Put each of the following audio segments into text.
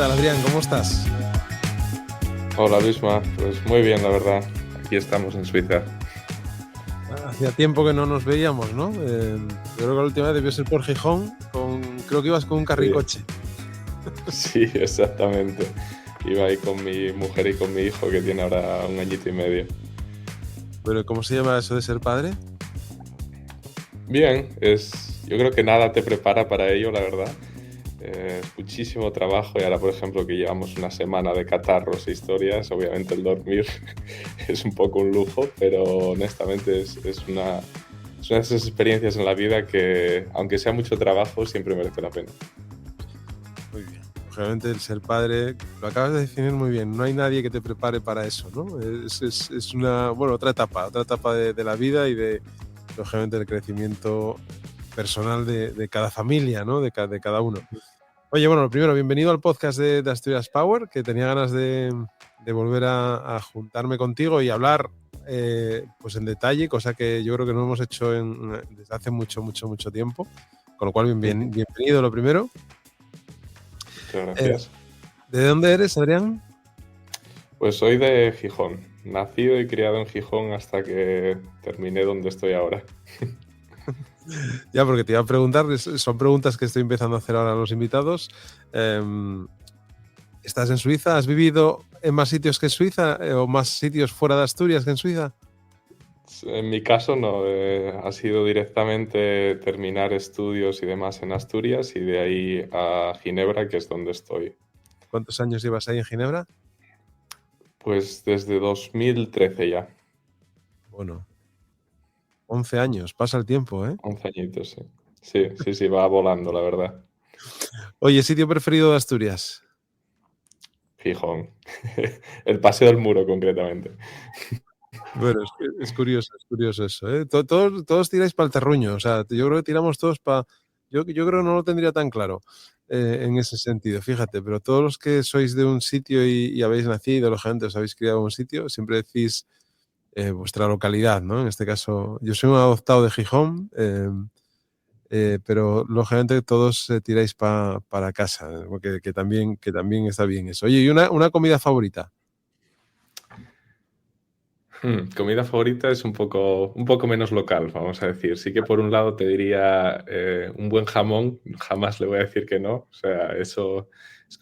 tal, Adrián? ¿Cómo estás? Hola Luisma, pues muy bien la verdad, aquí estamos en Suiza. Hacía tiempo que no nos veíamos, ¿no? Yo creo que la última vez debió ser por Gijón, creo que ibas con un Sí, carricoche. sí, exactamente. Iba ahí con mi mujer y con mi hijo que tiene ahora 1 añito y medio. Pero ¿cómo se llama eso de ser padre? Bien, yo creo que nada te prepara para ello, la verdad. Es muchísimo trabajo y ahora, por ejemplo, que llevamos una semana de catarros e historias, obviamente el dormir es un poco un lujo, pero honestamente es una de esas experiencias en la vida que, aunque sea mucho trabajo, siempre merece la pena. Muy bien. Lógicamente el ser padre, lo acabas de definir muy bien, no hay nadie que te prepare para eso, ¿no? Es una, bueno, otra etapa de la vida y lógicamente, el crecimiento personal de cada familia, ¿no? De cada uno. Oye, bueno, lo primero, bienvenido al podcast de Asturias Power, que tenía ganas de volver a juntarme contigo y hablar pues en detalle, cosa que yo creo que no hemos hecho desde hace mucho tiempo. Con lo cual, bienvenido lo primero. Muchas Eh, gracias. ¿De dónde eres, Adrián? Pues soy de Gijón, nacido y criado en Gijón hasta que terminé donde estoy ahora. Ya, porque te iba a preguntar, son preguntas que estoy empezando a hacer ahora a los invitados. ¿Estás en Suiza? ¿Has vivido en más sitios que en Suiza o más sitios fuera de Asturias que en Suiza? En mi caso no, ha sido directamente terminar estudios y demás en Asturias y de ahí a Ginebra, que es donde estoy. ¿Cuántos años llevas ahí en Ginebra? Pues desde 2013 ya, Bueno, 11 años, pasa el tiempo, ¿eh? 11 añitos, sí. Sí, sí, sí, va volando, la verdad. Oye, ¿sitio preferido de Asturias? Gijón. El Paseo del Muro, concretamente. Bueno, es curioso eso, ¿eh? Todos tiráis para el terruño, o sea, yo creo que tiramos todos para... Yo creo que no lo tendría tan claro en ese sentido, fíjate, pero todos los que sois de un sitio y habéis nacido, lógicamente os habéis criado en un sitio, siempre decís vuestra localidad, ¿no? En este caso, yo soy un adoptado de Gijón, pero lógicamente todos tiráis para casa, porque que también está bien eso. Oye, ¿y una comida favorita? Comida favorita es un poco menos local, vamos a decir. Sí que por un lado te diría un buen jamón, jamás le voy a decir que no. O sea, eso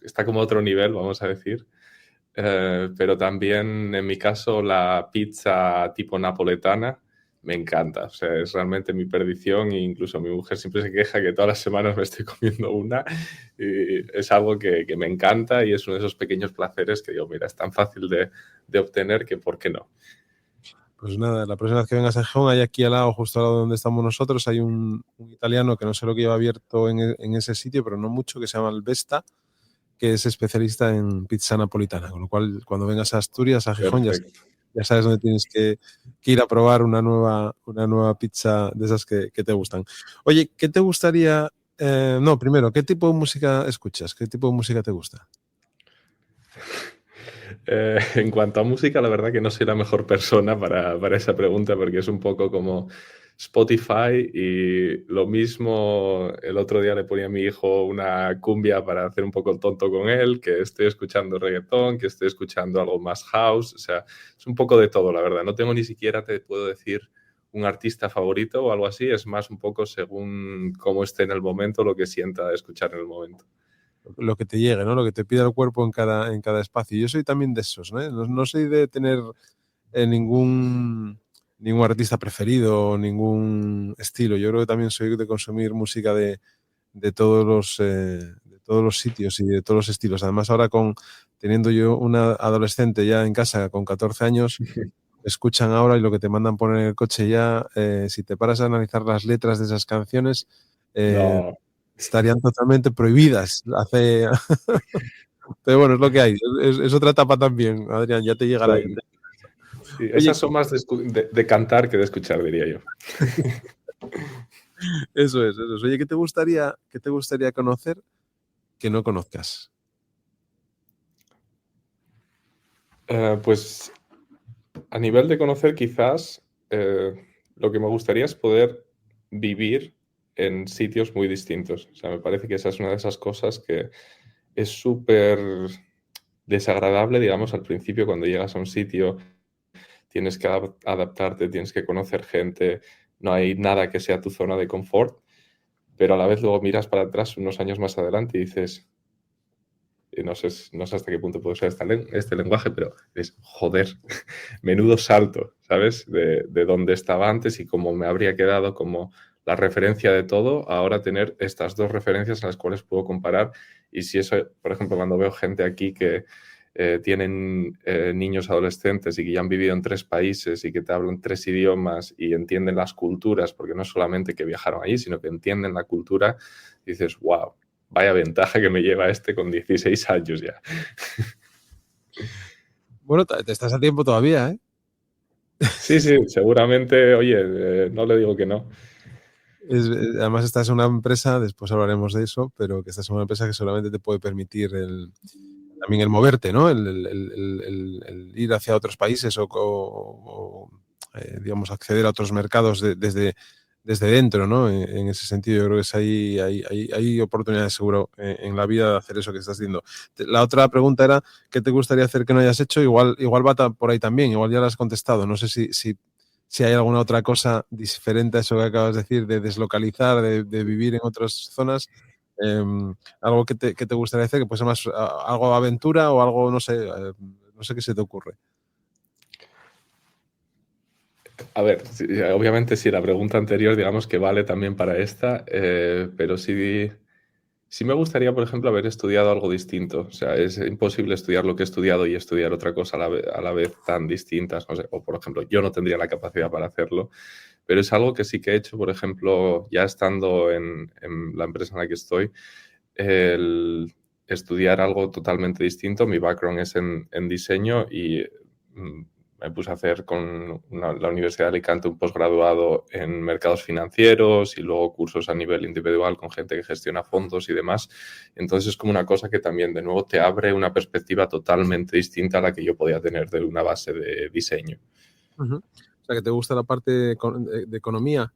está como a otro nivel, vamos a decir. Pero también en mi caso la pizza tipo napoletana me encanta. O sea, es realmente mi perdición e incluso mi mujer siempre se queja que todas las semanas me estoy comiendo una. Y es algo que me encanta y es uno de esos pequeños placeres que digo, mira, es tan fácil de obtener que ¿por qué no? Pues nada, la próxima vez que vengas a Gijón, hay aquí al lado, justo al lado donde estamos nosotros, hay un italiano que no sé lo que lleva abierto en ese sitio, pero no mucho, que se llama Albesta, que es especialista en pizza napolitana. Con lo cual, cuando vengas a Asturias, a Gijón, Perfecto. ya sabes dónde tienes que ir a probar una nueva pizza de esas que te gustan. Oye, ¿qué te gustaría? No, primero, ¿qué tipo de música escuchas? ¿Qué tipo de música te gusta? En cuanto a música, la verdad que no soy la mejor persona para esa pregunta porque es un poco como Spotify y lo mismo el otro día le ponía a mi hijo una cumbia para hacer un poco el tonto con él, que estoy escuchando reggaetón, que estoy escuchando algo más house, o sea, es un poco de todo, la verdad. No tengo ni siquiera, te puedo decir, un artista favorito o algo así, es más un poco según cómo esté en el momento, lo que sienta escuchar en el momento. Lo que te llegue, ¿no? Lo que te pida el cuerpo en cada espacio. Yo soy también de esos, ¿no? No soy de tener ningún artista preferido, ningún estilo. Yo creo que también soy de consumir música de todos los sitios y de todos los estilos. Además, ahora teniendo yo una adolescente ya en casa con 14 años, escuchan ahora y lo que te mandan poner en el coche ya, si te paras a analizar las letras de esas canciones, eh, No, estarían totalmente prohibidas. Pero bueno, es lo que hay. Es otra etapa también, Adrián, ya te llegará. son, sí, Oye, esas son más de cantar que de escuchar, diría yo. eso es. Oye, ¿qué te gustaría conocer que no conozcas? Pues a nivel de conocer, quizás lo que me gustaría es poder vivir en sitios muy distintos. O sea, me parece que esa es una de esas cosas que es súper desagradable, digamos, al principio cuando llegas a un sitio, tienes que adaptarte, tienes que conocer gente, no hay nada que sea tu zona de confort, pero a la vez luego miras para atrás unos años más adelante y dices, no sé hasta qué punto puede ser este lenguaje, pero es joder, menudo salto, ¿sabes? De dónde estaba antes y cómo me habría quedado como la referencia de todo, ahora tener estas dos referencias en las cuales puedo comparar. Y si eso, por ejemplo, cuando veo gente aquí que tienen niños adolescentes y que ya han vivido en 3 países y que te hablan 3 idiomas y entienden las culturas, porque no es solamente que viajaron allí, sino que entienden la cultura, dices, wow, vaya ventaja que me lleva este con 16 años ya. Bueno, te estás a tiempo todavía, ¿eh? Sí, sí, seguramente, oye, no le digo que no. Además estás en una empresa, después hablaremos de eso, pero que estás en una empresa que solamente te puede permitir también el moverte, ¿no? El ir hacia otros países o, digamos, acceder a otros mercados desde dentro, ¿no? En ese sentido, yo creo que hay oportunidades seguro en la vida de hacer eso que estás diciendo. La otra pregunta era, ¿qué te gustaría hacer que no hayas hecho? Igual va por ahí también, igual ya la has contestado. No sé si hay alguna otra cosa diferente a eso que acabas de decir, de deslocalizar, de vivir en otras zonas. Algo que te gustaría hacer, que puede ser más algo aventura o algo, no sé qué se te ocurre. A ver, obviamente sí, la pregunta anterior, digamos que vale también para esta, pero sí me gustaría, por ejemplo, haber estudiado algo distinto. O sea, es imposible estudiar lo que he estudiado y estudiar otra cosa a la vez tan distintas. No sé, o, por ejemplo, yo no tendría la capacidad para hacerlo, pero es algo que sí que he hecho, por ejemplo, ya estando en la empresa en la que estoy, el estudiar algo totalmente distinto. Mi background es en diseño y me puse a hacer con la Universidad de Alicante un posgraduado en mercados financieros y luego cursos a nivel individual con gente que gestiona fondos y demás. Entonces es como una cosa que también de nuevo te abre una perspectiva totalmente distinta a la que yo podía tener de una base de diseño. Uh-huh. O sea, que te gusta la parte de economía.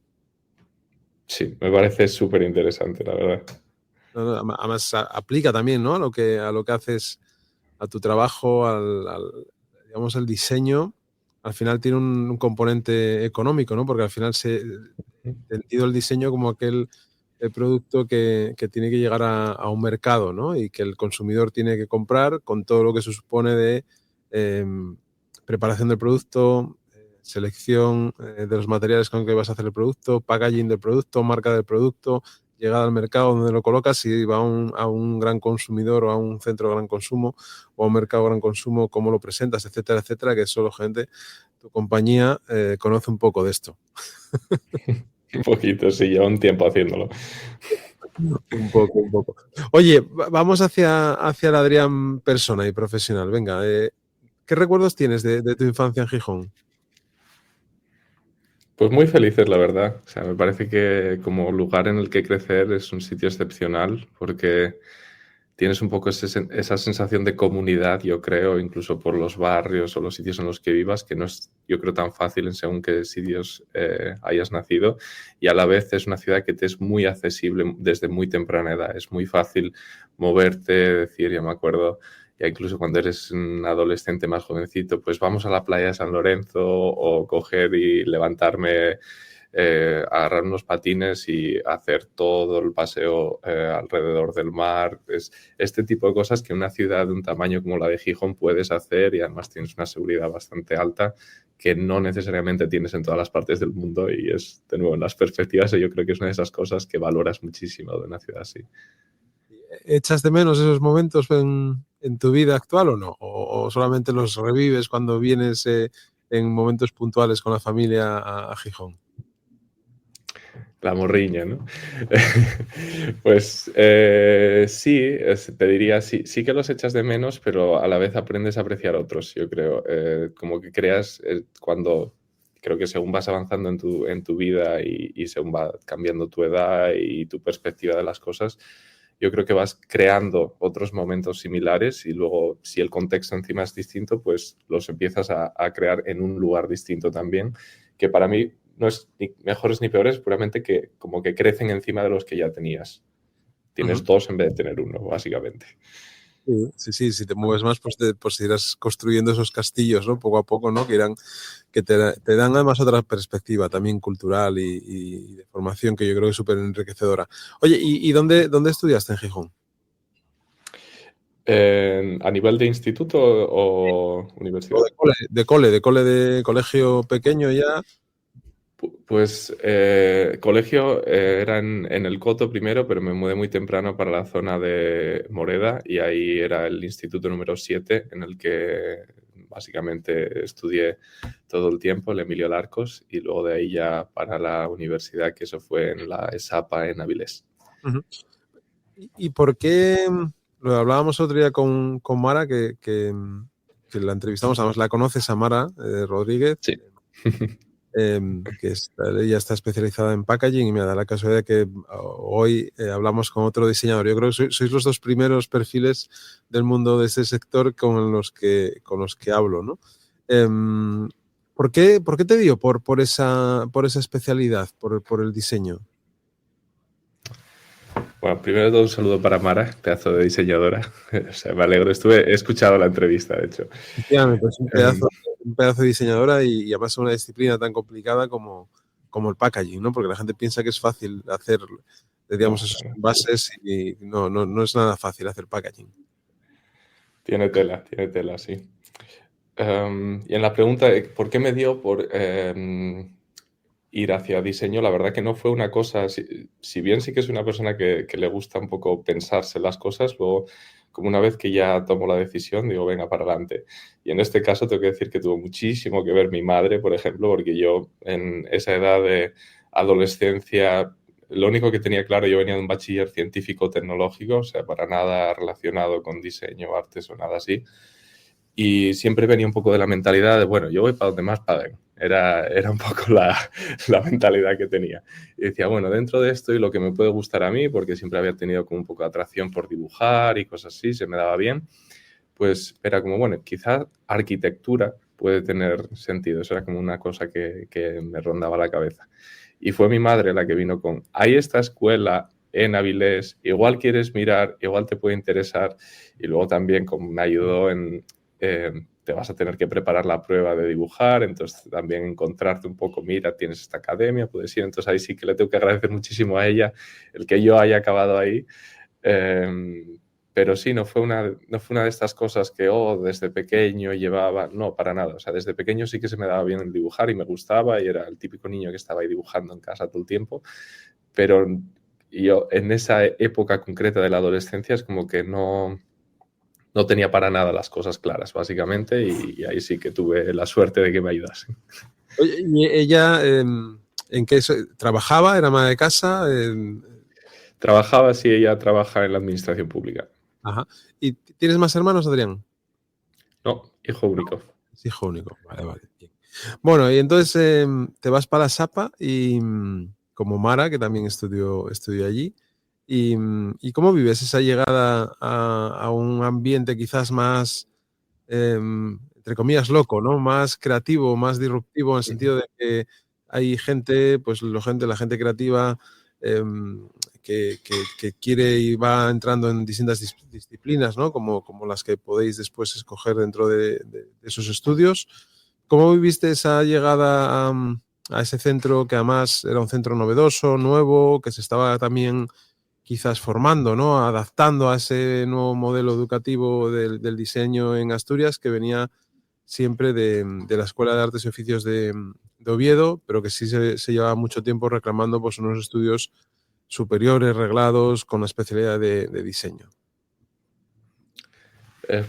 Sí, me parece súper interesante, la verdad. Además, aplica también, ¿no? A lo que haces, a tu trabajo, digamos, el diseño. Al final tiene un componente económico, ¿no? Porque al final entendido el diseño como aquel producto que tiene que llegar a un mercado, ¿no? Y que el consumidor tiene que comprar con todo lo que se supone de preparación del producto, selección de los materiales con que vas a hacer el producto, packaging del producto, marca del producto, llegada al mercado donde lo colocas, si va a un gran consumidor o a un centro de gran consumo o a un mercado de gran consumo, cómo lo presentas, etcétera, etcétera, que solo gente, tu compañía conoce un poco de esto. Un poquito, sí, lleva un tiempo haciéndolo. Un poco, un poco. Oye, vamos hacia el Adrián persona y profesional. Venga, ¿qué recuerdos tienes de tu infancia en Gijón? Pues muy felices, la verdad. O sea, me parece que como lugar en el que crecer es un sitio excepcional porque tienes un poco esa sensación de comunidad, yo creo, incluso por los barrios o los sitios en los que vivas, que no es, yo creo, tan fácil en según qué sitios hayas nacido. Y a la vez es una ciudad que te es muy accesible desde muy temprana edad. Es muy fácil moverte, decir, ya me acuerdo, ya incluso cuando eres un adolescente más jovencito, pues vamos a la playa de San Lorenzo o coger y levantarme, agarrar unos patines y hacer todo el paseo alrededor del mar. Es este tipo de cosas que en una ciudad de un tamaño como la de Gijón puedes hacer y además tienes una seguridad bastante alta que no necesariamente tienes en todas las partes del mundo y es, de nuevo, en las perspectivas yo creo que es una de esas cosas que valoras muchísimo de una ciudad así. ¿Echas de menos esos momentos en tu vida actual o no? ¿O solamente los revives cuando vienes en momentos puntuales con la familia a Gijón? La morriña, ¿no? Pues sí, te diría, sí, sí que los echas de menos, pero a la vez aprendes a apreciar otros, yo creo. Como que creas cuando, creo que según vas avanzando en tu vida y según va cambiando tu edad y tu perspectiva de las cosas, yo creo que vas creando otros momentos similares y luego, si el contexto encima es distinto, pues los empiezas a crear en un lugar distinto también, que para mí no es ni mejores ni peores, puramente que como que crecen encima de los que ya tenías. tienes dos en vez de tener uno, básicamente. Sí, si te mueves más, pues irás construyendo esos castillos, ¿no? Poco a poco, ¿no? Que te dan además otra perspectiva también cultural y de formación que yo creo que es súper enriquecedora. Oye, ¿y dónde estudiaste en Gijón? ¿A nivel de instituto o O universidad? de colegio pequeño ya. Pues colegio era en el Coto primero, pero me mudé muy temprano para la zona de Moreda y ahí era el instituto número 7 en el que básicamente estudié todo el tiempo, el Emilio Larcos, y luego de ahí ya para la universidad, que eso fue en la ESAPA en Avilés. Uh-huh. ¿Y por qué? Lo hablábamos otro día con Mara, que la entrevistamos, además la conoces a Mara Rodríguez. Sí. Ella está especializada en packaging y me da la casualidad que hoy hablamos con otro diseñador. Yo creo que sois los dos primeros perfiles del mundo de ese sector con los que hablo, ¿no? ¿Por qué te dio por esa especialidad, por el diseño? Bueno, primero de todo un saludo para Mara, pedazo de diseñadora. O sea, me alegro, he escuchado la entrevista, de hecho. Efectivamente, es un pedazo de diseñadora y además una disciplina tan complicada como el packaging, ¿no? Porque la gente piensa que es fácil hacer, digamos, esas bases y no es nada fácil hacer packaging. Tiene tela, sí. Y en la pregunta, ¿por qué me dio por ir hacia diseño? La verdad que no fue una cosa, si bien sí que es una persona que le gusta un poco pensarse las cosas, luego como una vez que ya tomo la decisión, digo, venga, para adelante. Y en este caso tengo que decir que tuvo muchísimo que ver mi madre, por ejemplo, porque yo en esa edad de adolescencia, lo único que tenía claro, yo venía de un bachiller científico-tecnológico, o sea, para nada relacionado con diseño, artes o nada así. Y siempre venía un poco de la mentalidad de, bueno, yo voy para donde más paguen. Era un poco la mentalidad que tenía. Y decía, bueno, dentro de esto y lo que me puede gustar a mí, porque siempre había tenido como un poco de atracción por dibujar y cosas así, se me daba bien, pues era como, bueno, quizás arquitectura puede tener sentido. Eso era como una cosa que me rondaba la cabeza. Y fue mi madre la que vino con, hay esta escuela en Avilés, igual quieres mirar, igual te puede interesar. Y luego también como me ayudó en te vas a tener que preparar la prueba de dibujar, entonces también encontrarte un poco, mira, tienes esta academia, puedes ir, entonces ahí sí que le tengo que agradecer muchísimo a ella el que yo haya acabado ahí, pero sí, no fue una de estas cosas que, desde pequeño llevaba, no, para nada, o sea, desde pequeño sí que se me daba bien el dibujar y me gustaba y era el típico niño que estaba ahí dibujando en casa todo el tiempo, pero yo en esa época concreta de la adolescencia es como que no tenía para nada las cosas claras, básicamente, y ahí sí que tuve la suerte de que me ayudasen. Oye, ¿y ella en qué trabajaba? ¿Era ama de casa? Trabajaba, sí, ella trabaja en la administración pública. Ajá. ¿Y tienes más hermanos, Adrián? No, hijo único. Es hijo único. Vale. Bien. Bueno, y entonces te vas para la SAPA y como Mara, que también estudió allí. ¿Y cómo vives esa llegada a un ambiente quizás más, entre comillas, loco, ¿no? Más creativo, más disruptivo, en el sentido de que hay gente, pues la gente creativa que quiere y va entrando en distintas disciplinas, ¿no? Como las que podéis después escoger dentro de esos estudios. ¿Cómo viviste esa llegada a ese centro que además era un centro novedoso, nuevo, que se estaba también quizás formando, ¿no? Adaptando a ese nuevo modelo educativo del diseño en Asturias que venía siempre de la Escuela de Artes y Oficios de Oviedo, pero que sí se llevaba mucho tiempo reclamando pues, unos estudios superiores, reglados, con la especialidad de diseño?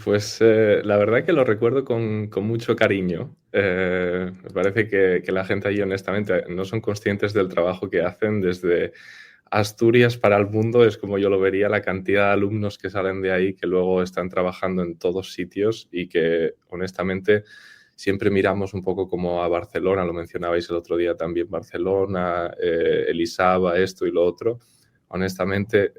Pues la verdad que lo recuerdo con mucho cariño. Me parece que la gente allí, honestamente, no son conscientes del trabajo que hacen desde Asturias para el mundo. Es como yo lo vería, la cantidad de alumnos que salen de ahí, que luego están trabajando en todos sitios y que, honestamente, siempre miramos un poco como a Barcelona, lo mencionabais el otro día también, Barcelona, Elisaba, esto y lo otro. Honestamente,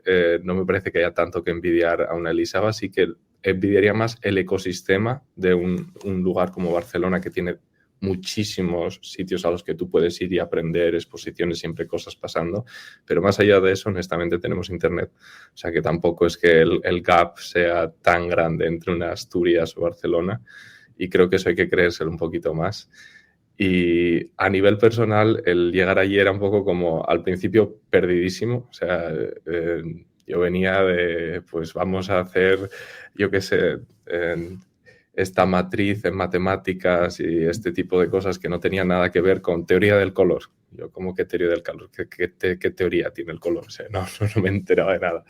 no me parece que haya tanto que envidiar a una Elisaba, así que envidiaría más el ecosistema de un lugar como Barcelona, que tiene muchísimos sitios a los que tú puedes ir y aprender, exposiciones, siempre cosas pasando, pero más allá de eso, honestamente, tenemos internet. O sea que tampoco es que el gap sea tan grande entre una Asturias o Barcelona, y creo que eso hay que creérselo un poquito más. Y a nivel personal, el llegar allí era un poco como al principio perdidísimo. O sea, yo venía de, pues vamos a hacer, yo qué sé, esta matriz en matemáticas y este tipo de cosas que no tenían nada que ver con teoría del color. Yo, ¿cómo que teoría del color? ¿Qué teoría tiene el color? O sea, no me enteraba de nada.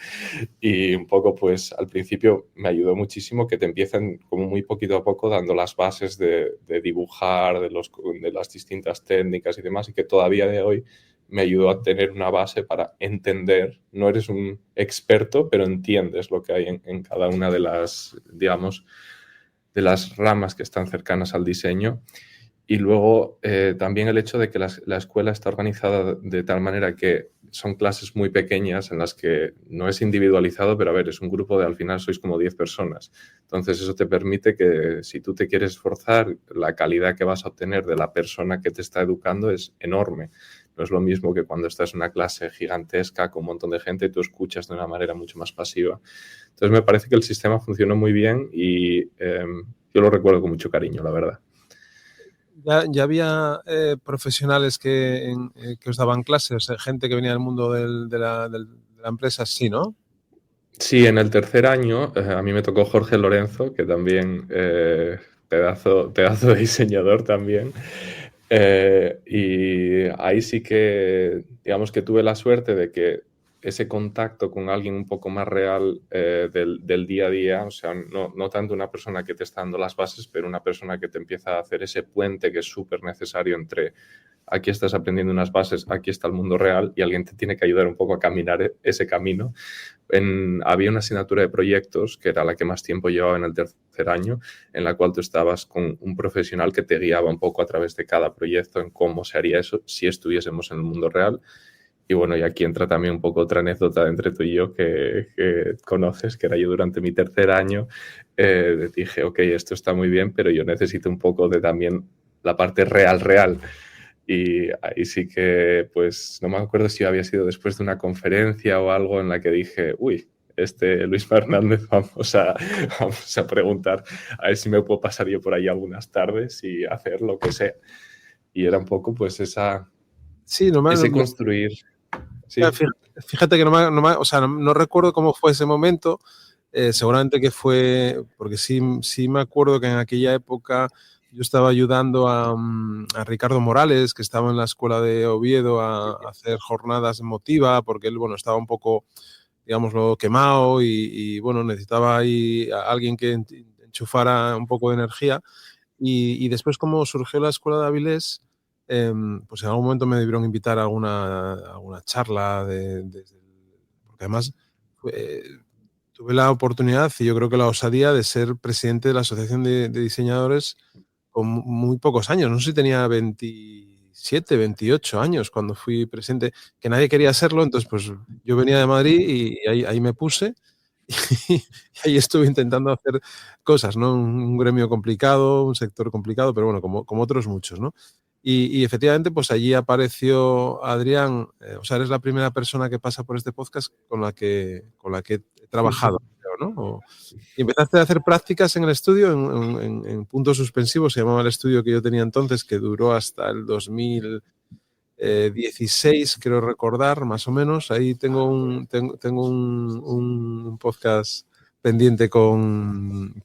Y un poco, pues al principio me ayudó muchísimo que te empiecen como muy poquito a poco dando las bases de dibujar, de las distintas técnicas y demás, y que todavía de hoy me ayudó a tener una base para entender. No eres un experto, pero entiendes lo que hay en cada una de las, digamos, de las ramas que están cercanas al diseño. Y luego también el hecho de que la escuela está organizada de tal manera que son clases muy pequeñas en las que no es individualizado, pero a ver, es un grupo de al final sois como 10 personas. Entonces eso te permite que si tú te quieres esforzar, la calidad que vas a obtener de la persona que te está educando es enorme. No es lo mismo que cuando estás en una clase gigantesca con un montón de gente y tú escuchas de una manera mucho más pasiva. Entonces me parece que el sistema funcionó muy bien y yo lo recuerdo con mucho cariño, la verdad. Ya había profesionales que os daban clases, gente que venía del mundo de la empresa, sí, ¿no? Sí, en el tercer año a mí me tocó Jorge Lorenzo, que también pedazo de diseñador también. Y ahí sí que, digamos que tuve la suerte de que ese contacto con alguien un poco más real del día a día, o sea, no tanto una persona que te está dando las bases, pero una persona que te empieza a hacer ese puente que es súper necesario entre aquí estás aprendiendo unas bases, aquí está el mundo real y alguien te tiene que ayudar un poco a caminar ese camino. Había una asignatura de proyectos, que era la que más tiempo llevaba en el tercer año, en la cual tú estabas con un profesional que te guiaba un poco a través de cada proyecto en cómo se haría eso si estuviésemos en el mundo real. Y bueno, y aquí entra también un poco otra anécdota entre tú y yo que conoces, que era yo durante mi tercer año, dije, ok, esto está muy bien, pero yo necesito un poco de también la parte real. Y ahí sí que, pues, no me acuerdo si había sido después de una conferencia o algo en la que dije, uy, Luis Fernández, vamos a preguntar a ver si me puedo pasar yo por ahí algunas tardes y hacer lo que sea. Y era un poco, pues, Sí, ese construir. Sí. Fíjate que o sea, no recuerdo cómo fue ese momento. Seguramente que fue, porque sí me acuerdo que en aquella época yo estaba ayudando a Ricardo Morales, que estaba en la escuela de Oviedo, a hacer jornadas emotivas, porque él, bueno, estaba un poco, digámoslo, quemado y bueno, necesitaba ahí a alguien que enchufara un poco de energía. Y después, como surgió la escuela de Avilés, pues en algún momento me debieron invitar a alguna charla, porque además tuve la oportunidad y yo creo que la osadía de ser presidente de la Asociación de Diseñadores con muy pocos años. No sé si tenía 27, 28 años cuando fui presidente, que nadie quería serlo, entonces pues yo venía de Madrid y ahí me puse y ahí estuve intentando hacer cosas, ¿no? Un gremio complicado, un sector complicado, pero bueno, como otros muchos, ¿no? Y efectivamente, pues allí apareció Adrián, o sea, eres la primera persona que pasa por este podcast con la que he trabajado, creo, ¿no? Y empezaste a hacer prácticas en el estudio, en puntos suspensivos, se llamaba el estudio que yo tenía entonces, que duró hasta el 2016, creo recordar, más o menos. Ahí tengo un podcast pendiente con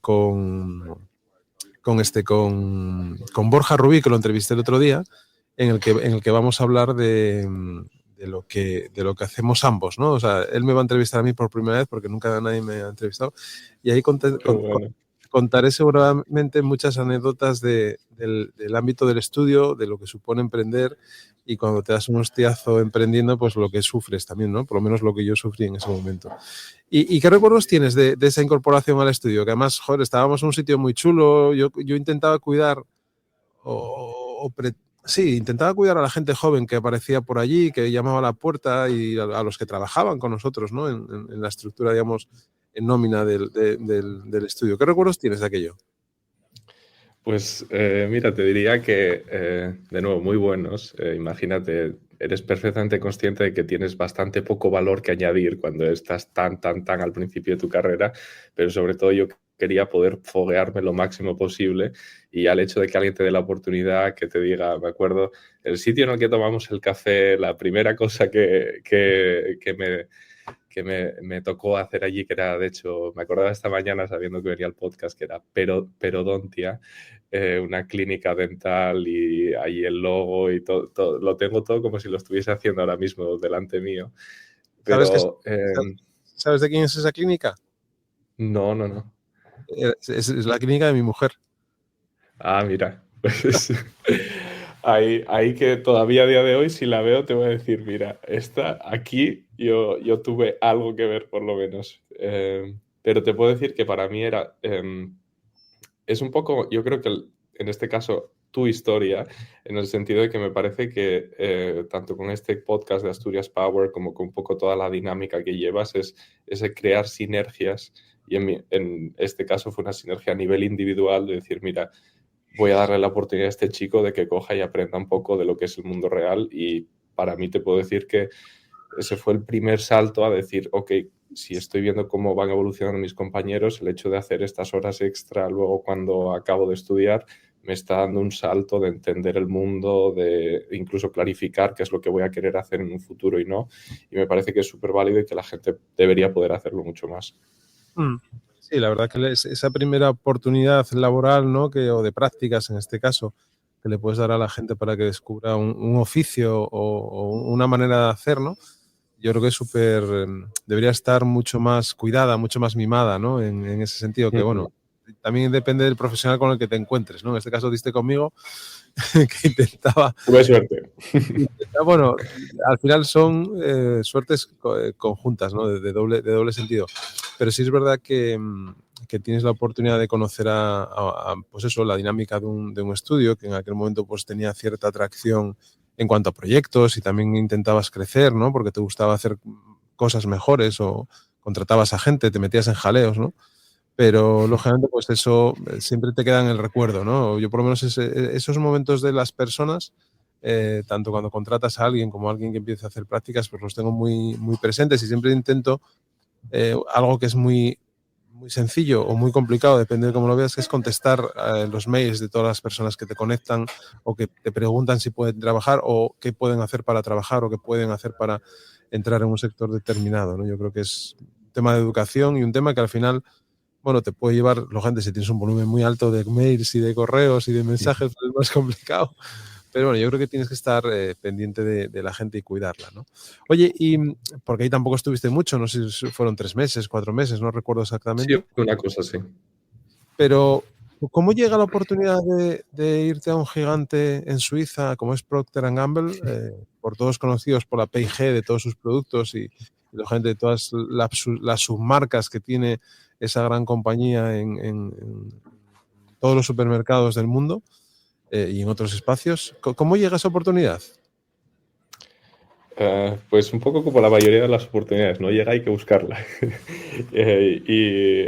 Borja Rubí, que lo entrevisté el otro día, en el que vamos a hablar de lo que hacemos ambos, ¿no? O sea, él me va a entrevistar a mí por primera vez porque nunca nadie me ha entrevistado y ahí contaré seguramente muchas anécdotas del ámbito del estudio, de lo que supone emprender y cuando te das un hostiazo emprendiendo, pues lo que sufres también, ¿no? Por lo menos lo que yo sufrí en ese momento. ¿Y qué recuerdos tienes de esa incorporación al estudio? Que además, joder, estábamos en un sitio muy chulo, yo intentaba cuidar sí, intentaba cuidar a la gente joven que aparecía por allí, que llamaba a la puerta y a los que trabajaban con nosotros, ¿no? En la estructura, digamos, en nómina del estudio. ¿Qué recuerdos tienes de aquello? Pues mira, te diría que, de nuevo, muy buenos. Imagínate, eres perfectamente consciente de que tienes bastante poco valor que añadir cuando estás tan al principio de tu carrera, pero sobre todo yo quería poder foguearme lo máximo posible y al hecho de que alguien te dé la oportunidad, que te diga, me acuerdo, el sitio en el que tomamos el café, la primera cosa que me tocó hacer allí, que era, de hecho, me acordaba esta mañana sabiendo que venía el podcast, que era Perodontia, una clínica dental y ahí el logo y todo, lo tengo todo como si lo estuviese haciendo ahora mismo delante mío. ¿Sabes, Pero ¿sabes de quién es esa clínica? no, no, no. Es la clínica de mi mujer. Ah, mira, pues ahí que todavía a día de hoy, si la veo, te voy a decir, mira, esta aquí yo tuve algo que ver por lo menos. Pero te puedo decir que para mí era, es un poco, yo creo que en este caso, tu historia, en el sentido de que me parece que tanto con este podcast de Asturias Power como con un poco toda la dinámica que llevas es ese crear sinergias y en este caso fue una sinergia a nivel individual de decir, mira, voy a darle la oportunidad a este chico de que coja y aprenda un poco de lo que es el mundo real y para mí te puedo decir que ese fue el primer salto a decir, ok, si estoy viendo cómo van evolucionando mis compañeros, el hecho de hacer estas horas extra luego cuando acabo de estudiar me está dando un salto de entender el mundo, de incluso clarificar qué es lo que voy a querer hacer en un futuro y no. Y me parece que es súper válido y que la gente debería poder hacerlo mucho más. Mm. Sí, la verdad que esa primera oportunidad laboral, ¿no? O de prácticas en este caso, que le puedes dar a la gente para que descubra un oficio o una manera de hacer, ¿no? Yo creo que es súper, debería estar mucho más cuidada, mucho más mimada, ¿no? En ese sentido, que bueno, también depende del profesional con el que te encuentres, ¿no? En este caso diste conmigo, que intentaba. Tuve suerte. Bueno, al final son suertes conjuntas, ¿no? De doble sentido. Pero sí es verdad que tienes la oportunidad de conocer pues eso, la dinámica de un estudio que en aquel momento pues tenía cierta atracción en cuanto a proyectos y también intentabas crecer, ¿no? Porque te gustaba hacer cosas mejores o contratabas a gente, te metías en jaleos, ¿no? Pero lógicamente pues eso siempre te queda en el recuerdo, ¿no? Yo por lo menos esos momentos de las personas, tanto cuando contratas a alguien como a alguien que empieza a hacer prácticas, pues los tengo muy presentes y siempre intento algo que es muy sencillo o muy complicado, depende de cómo lo veas, que es contestar los mails de todas las personas que te conectan o que te preguntan si pueden trabajar o qué pueden hacer para trabajar o qué pueden hacer para entrar en un sector determinado, ¿no? Yo creo que es un tema de educación y un tema que al final, bueno, te puede llevar, lógicamente, si tienes un volumen muy alto de mails y de correos y de mensajes, pues es más complicado. Pero bueno, yo creo que tienes que estar pendiente de la gente y cuidarla, ¿no? Oye, y porque ahí tampoco estuviste mucho, no sé si fueron 3 meses, 4 meses, no recuerdo Sí, exactamente, una cosa así. pero ¿cómo llega la oportunidad de irte a un gigante en Suiza como es Procter Gamble, por todos conocidos por la P&G de todos sus productos y lógicamente de todas las submarcas que tiene esa gran compañía en todos los supermercados del mundo y en otros espacios? ¿Cómo llega esa oportunidad? Pues un poco como la mayoría de las oportunidades, no llega, hay que buscarla. Y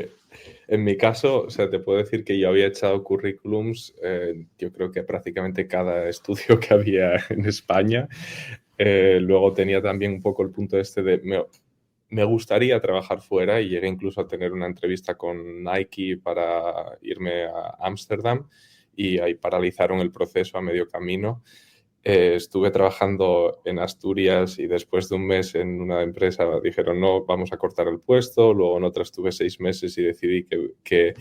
en mi caso, o sea, te puedo decir que yo había echado currículums, yo creo que prácticamente cada estudio que había en España. Luego tenía también un poco el punto este de me gustaría trabajar fuera y llegué incluso a tener una entrevista con Nike para irme a Ámsterdam y ahí paralizaron el proceso a medio camino. Estuve trabajando en Asturias y después de un mes en una empresa dijeron no, vamos a cortar el puesto. Luego en otra estuve 6 meses y decidí que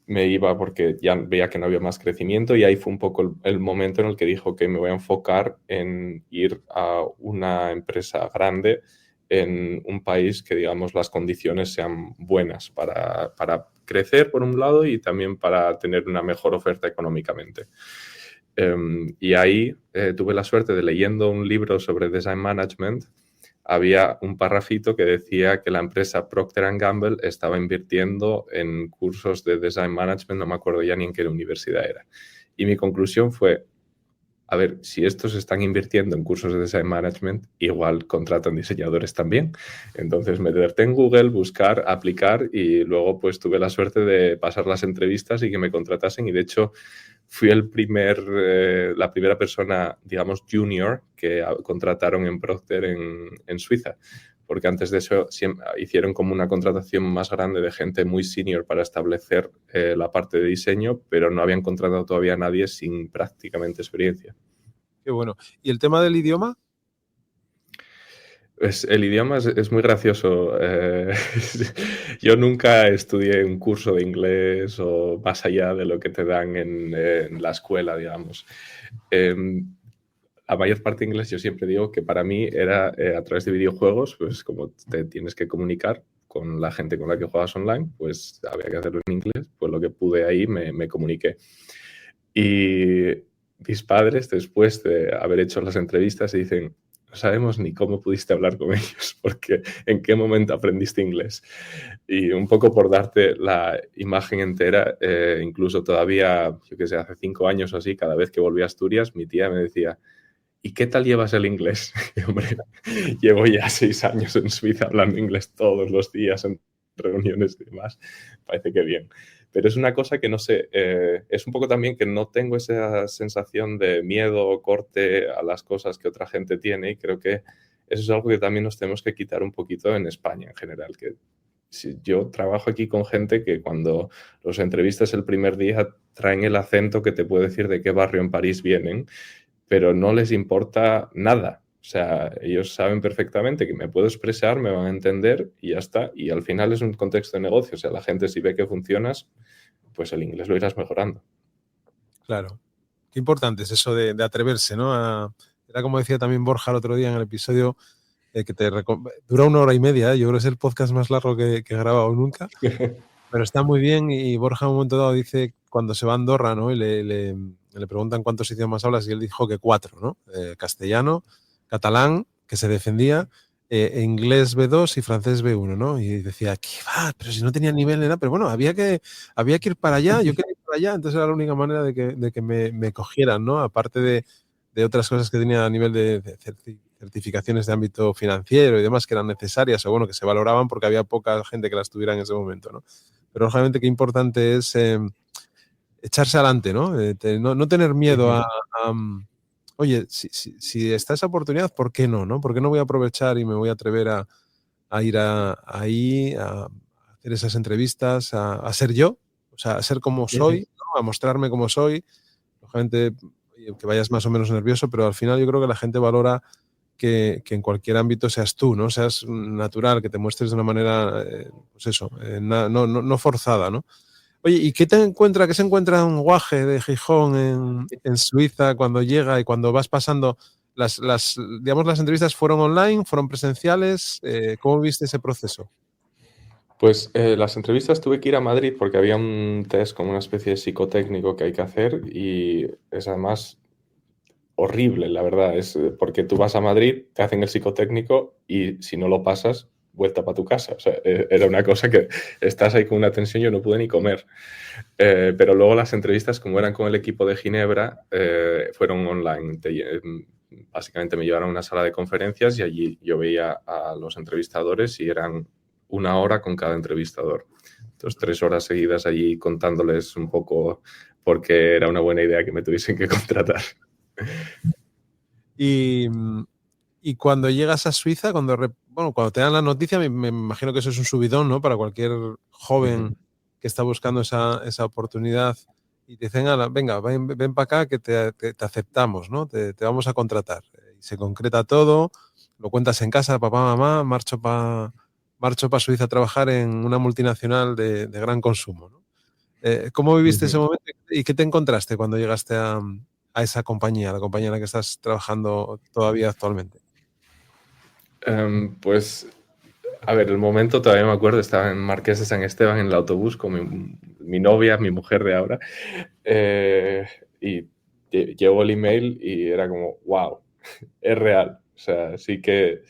me iba porque ya veía que no había más crecimiento y ahí fue un poco el momento en el que dijo que me voy a enfocar en ir a una empresa grande en un país que, digamos, las condiciones sean buenas para crecer por un lado y también para tener una mejor oferta económicamente. Y ahí tuve la suerte de leyendo un libro sobre design management, había un parrafito que decía que la empresa Procter Gamble estaba invirtiendo en cursos de design management, no me acuerdo ya ni en qué universidad era. Y mi conclusión fue, a ver, si estos están invirtiendo en cursos de design management, igual contratan diseñadores también. Entonces, meterte en Google, buscar, aplicar y luego pues tuve la suerte de pasar las entrevistas y que me contratasen y de hecho fui la primera persona, digamos, junior que contrataron en Procter en Suiza, porque antes de eso hicieron como una contratación más grande de gente muy senior para establecer la parte de diseño, pero no habían contratado todavía a nadie sin prácticamente experiencia. Qué bueno. ¿Y el tema del idioma? El idioma es muy gracioso. Yo nunca estudié un curso de inglés o más allá de lo que te dan en la escuela, digamos. La mayor parte de inglés yo siempre digo que para mí era a través de videojuegos, pues como te tienes que comunicar con la gente con la que juegas online, pues había que hacerlo en inglés, pues lo que pude ahí me comuniqué. Y mis padres, después de haber hecho las entrevistas, dicen, no sabemos ni cómo pudiste hablar con ellos, porque en qué momento aprendiste inglés. Y un poco por darte la imagen entera, incluso todavía, yo qué sé, hace 5 años o así, cada vez que volví a Asturias, mi tía me decía, ¿y qué tal llevas el inglés? Y, hombre, llevo ya 6 años en Suiza hablando inglés todos los días en reuniones y demás. Parece que bien. Pero es una cosa que no sé, es un poco también que no tengo esa sensación de miedo o corte a las cosas que otra gente tiene y creo que eso es algo que también nos tenemos que quitar un poquito en España en general, que si yo trabajo aquí con gente que cuando los entrevistas el primer día traen el acento que te puede decir de qué barrio en París vienen, pero no les importa nada. O sea, ellos saben perfectamente que me puedo expresar, me van a entender y ya está. Y al final es un contexto de negocio. O sea, la gente si ve que funcionas, pues el inglés lo irás mejorando. Claro. Qué importante es eso de atreverse, ¿no? Era como decía también Borja el otro día en el episodio, que dura 1 hora y media, ¿eh? Yo creo que es el podcast más largo que he grabado nunca, pero está muy bien y Borja en un momento dado dice, cuando se va a Andorra, ¿no? Y le preguntan cuántos idiomas hablas y él dijo que 4, ¿no? Castellano, catalán, que se defendía, inglés B2 y francés B1, ¿no? Y decía, ¿qué va? Pero si no tenía nivel ni nada, pero bueno, había que ir para allá, yo quería ir para allá, entonces era la única manera de que me cogieran, ¿no? Aparte de otras cosas que tenía a nivel de certificaciones de ámbito financiero y demás que eran necesarias o bueno, que se valoraban porque había poca gente que las tuviera en ese momento, ¿no? Pero realmente qué importante es echarse adelante, ¿no? No tener miedo oye, si está esa oportunidad, ¿por qué no, no? ¿Por qué no voy a aprovechar y me voy a atrever a ir ahí, a hacer esas entrevistas, a ser yo, o sea, a ser como soy, ¿no? A mostrarme como soy? Lógicamente, que vayas más o menos nervioso, pero al final yo creo que la gente valora que en cualquier ámbito seas tú, ¿no? Seas natural, que te muestres de una manera, pues eso, no forzada, ¿no? Oye, ¿y qué se encuentra un guaje de Gijón en Suiza cuando llega y cuando vas pasando digamos, las entrevistas fueron online, fueron presenciales? ¿Cómo viste ese proceso? Pues las entrevistas tuve que ir a Madrid porque había un test como una especie de psicotécnico que hay que hacer y es además horrible, la verdad. Es porque tú vas a Madrid, te hacen el psicotécnico y si no lo pasas, vuelta para tu casa. O sea, era una cosa que estás ahí con una tensión, yo no pude ni comer. Pero luego las entrevistas, como eran con el equipo de Ginebra, fueron online. Básicamente me llevaron a una sala de conferencias y allí yo veía a los entrevistadores y eran 1 hora con cada entrevistador. Entonces, 3 horas seguidas allí contándoles un poco por qué era una buena idea que me tuviesen que contratar. Y, y cuando llegas a Suiza, cuando te dan la noticia, me imagino que eso es un subidón, ¿no? Para cualquier joven que está buscando esa oportunidad y te dicen, venga, ven para acá que te aceptamos, ¿no? Te vamos a contratar. Y se concreta todo, lo cuentas en casa, papá, mamá, marcho pa Suiza a trabajar en una multinacional de gran consumo, ¿no? ¿Cómo viviste ese momento y qué te encontraste cuando llegaste a esa compañía, la compañía en la que estás trabajando todavía actualmente? Pues, a ver, el momento todavía me acuerdo, estaba en Marqués de San Esteban en el autobús con mi novia, mi mujer de ahora, y llegó el email y era como, wow, es real. O sea, sí que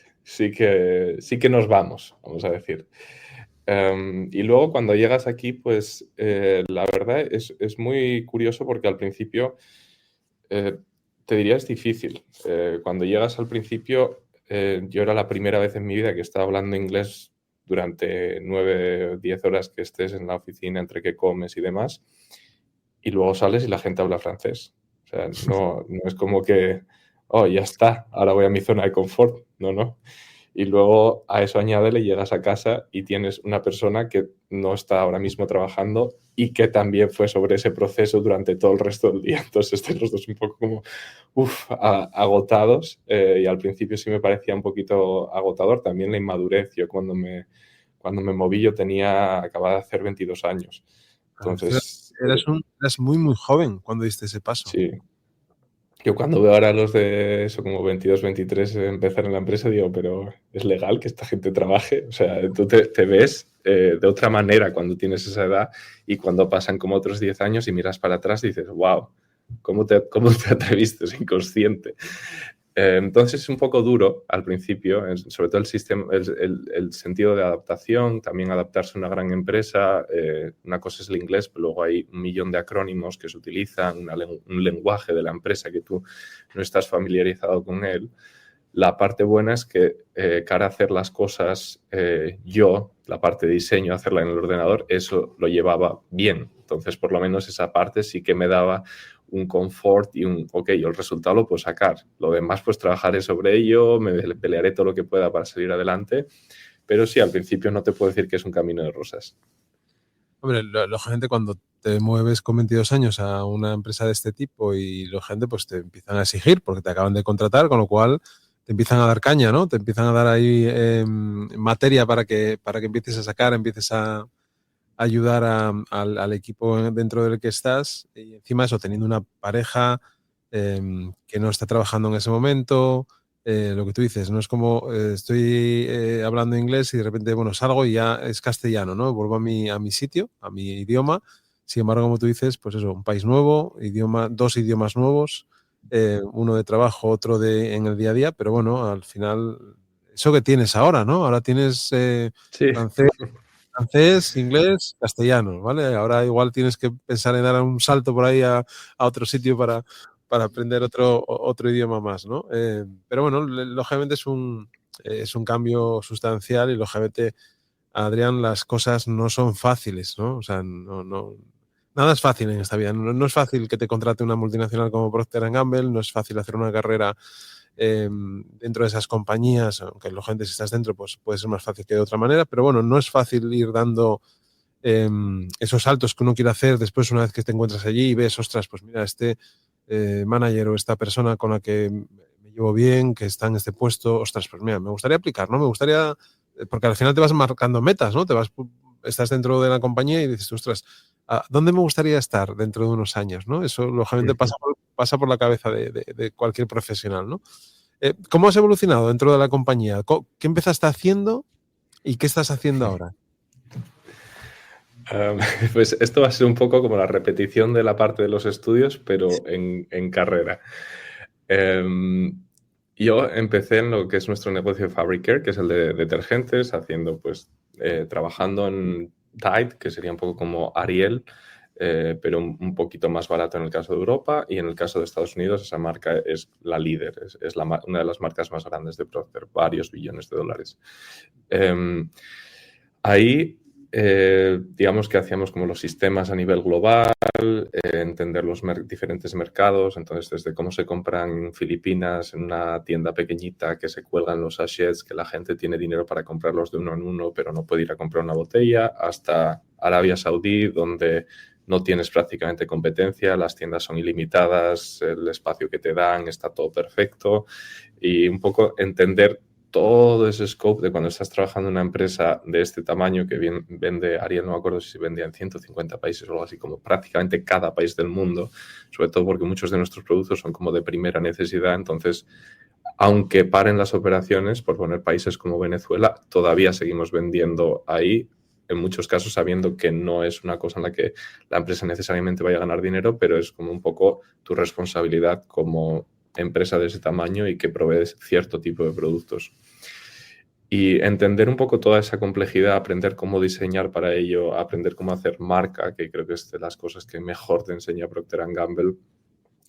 nos vamos a decir. Y luego cuando llegas aquí, pues la verdad es muy curioso porque al principio te diría es difícil. Cuando llegas al principio, yo era la primera vez en mi vida que estaba hablando inglés durante 9 o 10 horas que estés en la oficina, entre que comes y demás, y luego sales y la gente habla francés. O sea, no es como que, oh, ya está, ahora voy a mi zona de confort. No, no. Y luego a eso añádele, llegas a casa y tienes una persona que no está ahora mismo trabajando y que también fue sobre ese proceso durante todo el resto del día. Entonces, estos los dos un poco como, agotados. Y al principio sí me parecía un poquito agotador. También la inmadurez. Yo cuando me moví, yo acababa de hacer 22 años. Entonces, Eras muy, muy joven cuando diste ese paso. sí. Yo cuando veo ahora a los de eso, como 22, 23, empezar en la empresa, digo, pero ¿es legal que esta gente trabaje? O sea, tú te ves de otra manera cuando tienes esa edad y cuando pasan como otros 10 años y miras para atrás y dices, wow, cómo te atreviste? Es inconsciente. Entonces es un poco duro al principio, sobre todo el sistema, el sentido de adaptación, también adaptarse a una gran empresa. Una cosa es el inglés, pero luego hay un millón de acrónimos que se utilizan, un lenguaje de la empresa que tú no estás familiarizado con él. La parte buena es que cara a hacer las cosas la parte de diseño, hacerla en el ordenador, eso lo llevaba bien. Entonces, por lo menos esa parte sí que me daba un confort y ok, yo el resultado lo puedo sacar. Lo demás, pues trabajaré sobre ello, me pelearé todo lo que pueda para salir adelante. Pero sí, al principio no te puedo decir que es un camino de rosas. Hombre, lógicamente cuando te mueves con 22 años a una empresa de este tipo y la gente pues te empiezan a exigir porque te acaban de contratar, con lo cual te empiezan a dar caña, ¿no? Te empiezan a dar ahí materia para que empieces a sacar, empieces a ayudar al equipo dentro del que estás y encima eso, teniendo una pareja que no está trabajando en ese momento, lo que tú dices, no es como estoy hablando inglés y de repente, bueno, salgo y ya es castellano, ¿no? Vuelvo a mi sitio, a mi idioma. Sin embargo, como tú dices, pues eso, un país nuevo, dos idiomas nuevos, uno de trabajo, otro en el día a día, pero bueno, al final, eso que tienes ahora, ¿no? Ahora tienes Sí. francés, inglés, castellano, ¿vale? Ahora igual tienes que pensar en dar un salto por ahí a otro sitio para aprender otro idioma más, ¿no? Pero bueno, lógicamente es un cambio sustancial y lógicamente, Adrián, las cosas no son fáciles, ¿no? O sea, nada es fácil en esta vida. No es fácil que te contrate una multinacional como Procter Gamble, no es fácil hacer una carrera dentro de esas compañías, aunque lógicamente si estás dentro pues puede ser más fácil que de otra manera, pero bueno, no es fácil ir dando esos saltos que uno quiere hacer después una vez que te encuentras allí y ves, ostras, pues mira, este manager o esta persona con la que me llevo bien, que está en este puesto, ostras, pues mira, me gustaría aplicar, ¿no? Me gustaría, porque al final te vas marcando metas, ¿no? Estás dentro de la compañía y dices, ostras, ¿a dónde me gustaría estar dentro de unos años, ¿no? Eso lógicamente pasa por la cabeza de cualquier profesional, ¿no? ¿Cómo has evolucionado dentro de la compañía? ¿Qué empezaste haciendo y qué estás haciendo ahora? Pues esto va a ser un poco como la repetición de la parte de los estudios, pero en carrera. Yo empecé en lo que es nuestro negocio de Fabric Care, que es el de detergentes, trabajando en Tide, que sería un poco como Ariel, pero un poquito más barato en el caso de Europa, y en el caso de Estados Unidos esa marca es la líder, es una de las marcas más grandes de Procter, varios billones de dólares. Ahí, digamos que hacíamos como los sistemas a nivel global, entender los diferentes mercados, entonces desde cómo se compran en Filipinas en una tienda pequeñita que se cuelgan los sachets, que la gente tiene dinero para comprarlos de uno en uno, pero no puede ir a comprar una botella, hasta Arabia Saudí, donde no tienes prácticamente competencia, las tiendas son ilimitadas, el espacio que te dan está todo perfecto y un poco entender todo ese scope de cuando estás trabajando en una empresa de este tamaño que vende, Ariel, no me acuerdo si vendía en 150 países o algo así, como prácticamente cada país del mundo, sobre todo porque muchos de nuestros productos son como de primera necesidad, entonces, aunque paren las operaciones, por poner países como Venezuela, todavía seguimos vendiendo ahí, en muchos casos sabiendo que no es una cosa en la que la empresa necesariamente vaya a ganar dinero, pero es como un poco tu responsabilidad como empresa de ese tamaño y que provees cierto tipo de productos. Y entender un poco toda esa complejidad, aprender cómo diseñar para ello, aprender cómo hacer marca, que creo que es de las cosas que mejor te enseña Procter & Gamble,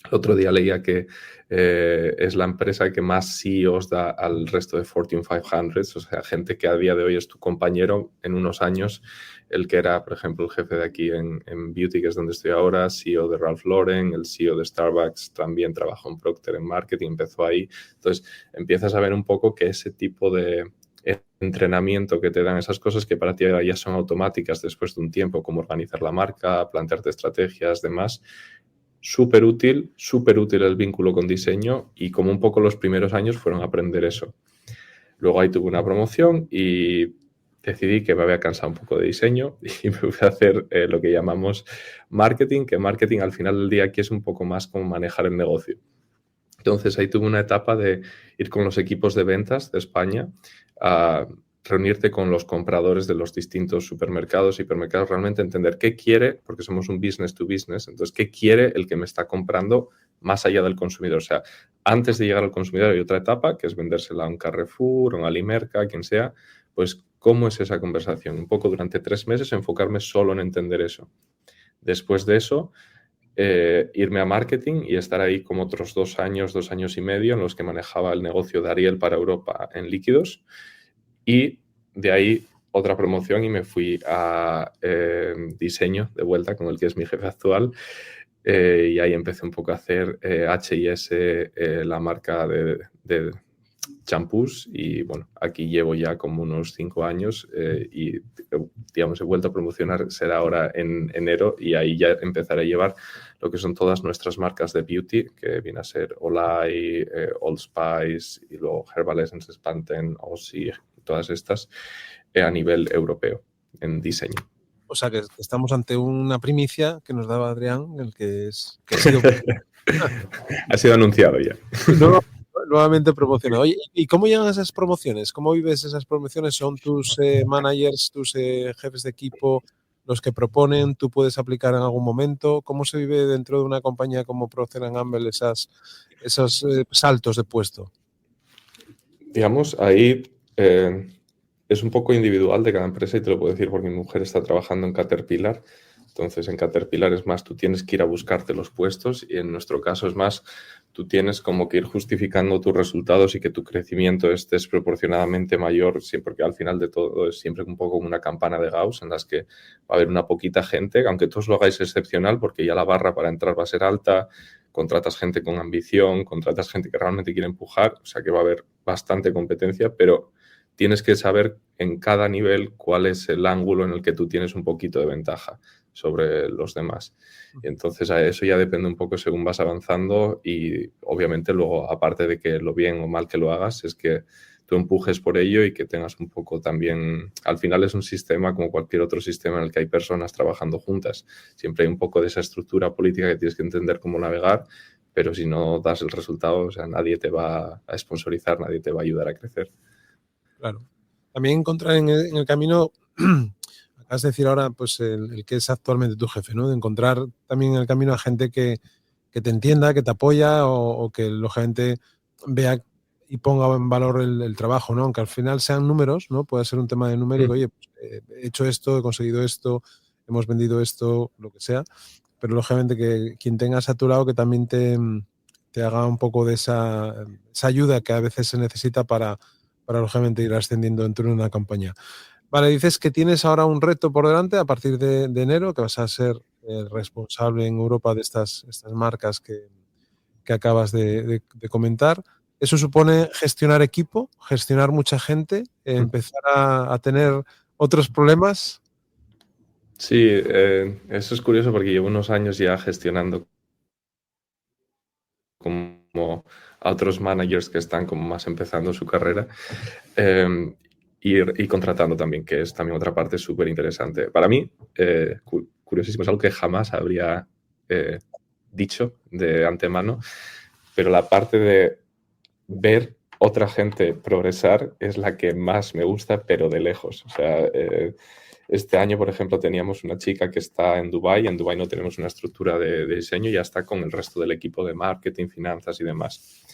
El otro día leía que es la empresa que más CEOs da al resto de Fortune 500, o sea, gente que a día de hoy es tu compañero en unos años, el que era, por ejemplo, el jefe de aquí en Beauty, que es donde estoy ahora, CEO de Ralph Lauren, el CEO de Starbucks, también trabajó en Procter en marketing, empezó ahí. Entonces, empiezas a ver un poco que ese tipo de entrenamiento que te dan esas cosas que para ti ya son automáticas después de un tiempo, como organizar la marca, plantearte estrategias, demás. Súper útil el vínculo con diseño y como un poco los primeros años fueron a aprender eso. Luego ahí tuve una promoción y decidí que me había cansado un poco de diseño y me fui a hacer lo que llamamos marketing, que marketing al final del día aquí es un poco más como manejar el negocio. Entonces ahí tuve una etapa de ir con los equipos de ventas de España a reunirte con los compradores de los distintos supermercados, hipermercados, realmente entender qué quiere, porque somos un business to business, entonces qué quiere el que me está comprando más allá del consumidor. O sea, antes de llegar al consumidor hay otra etapa, que es vendérsela a un Carrefour, a un Alimerca, a quien sea, pues cómo es esa conversación. Un poco durante 3 meses enfocarme solo en entender eso. Después de eso, irme a marketing y estar ahí como otros 2 años, 2 años y medio en los que manejaba el negocio de Ariel para Europa en líquidos. Y de ahí otra promoción y me fui a diseño de vuelta con el que es mi jefe actual. Y ahí empecé un poco a hacer H&S, la marca de champús. Y bueno, aquí llevo ya como unos 5 años y digamos he vuelto a promocionar, será ahora en enero y ahí ya empezaré a llevar lo que son todas nuestras marcas de beauty, que viene a ser Olay, Old Spice y luego Herbal Essences, Pantene, Aussie, todas estas a nivel europeo en diseño. O sea que estamos ante una primicia que nos daba Adrián, el que ha sido ha sido anunciado ya. Nuevamente promocionado. Oye, ¿y cómo llegan esas promociones? ¿Cómo vives esas promociones? ¿Son tus managers, tus jefes de equipo los que proponen? ¿Tú puedes aplicar en algún momento? ¿Cómo se vive dentro de una compañía como Procter & Gamble esos saltos de puesto? Digamos, ahí es un poco individual de cada empresa y te lo puedo decir porque mi mujer está trabajando en Caterpillar. Entonces, en Caterpillar es más, tú tienes que ir a buscarte los puestos y en nuestro caso es más, tú tienes como que ir justificando tus resultados y que tu crecimiento esté desproporcionadamente mayor, porque al final de todo es siempre un poco como una campana de Gauss en las que va a haber una poquita gente, aunque todos lo hagáis excepcional porque ya la barra para entrar va a ser alta, contratas gente con ambición, contratas gente que realmente quiere empujar, o sea que va a haber bastante competencia, pero tienes que saber en cada nivel cuál es el ángulo en el que tú tienes un poquito de ventaja sobre los demás. Y entonces a eso ya depende un poco según vas avanzando y obviamente luego, aparte de que lo bien o mal que lo hagas, es que tú empujes por ello y que tengas un poco también... Al final es un sistema como cualquier otro sistema en el que hay personas trabajando juntas. Siempre hay un poco de esa estructura política que tienes que entender cómo navegar, pero si no das el resultado, o sea, nadie te va a sponsorizar, nadie te va a ayudar a crecer. Claro. También encontrar en el camino, acabas de decir ahora, pues el que es actualmente tu jefe, ¿no? De encontrar también en el camino a gente que te entienda, que te apoya o que lógicamente vea y ponga en valor el trabajo, ¿no? Aunque al final sean números, ¿no? Puede ser un tema de numérico, oye, pues, he hecho esto, he conseguido esto, hemos vendido esto, lo que sea, pero lógicamente que quien tengas a tu lado que también te haga un poco de esa ayuda que a veces se necesita para lógicamente ir ascendiendo dentro de una compañía. Vale, dices que tienes ahora un reto por delante a partir de enero, que vas a ser responsable en Europa de estas marcas que acabas de comentar. Eso supone gestionar equipo, gestionar mucha gente, empezar a tener otros problemas. Sí, eso es curioso porque llevo unos años ya gestionando como a otros managers que están como más empezando su carrera y contratando también, que es también otra parte súper interesante. Para mí, curiosísimo, es algo que jamás habría dicho de antemano, pero la parte de ver otra gente progresar es la que más me gusta, pero de lejos. O sea, este año, por ejemplo, teníamos una chica que está en Dubái. En Dubái no tenemos una estructura de diseño, ya está con el resto del equipo de marketing, finanzas y demás.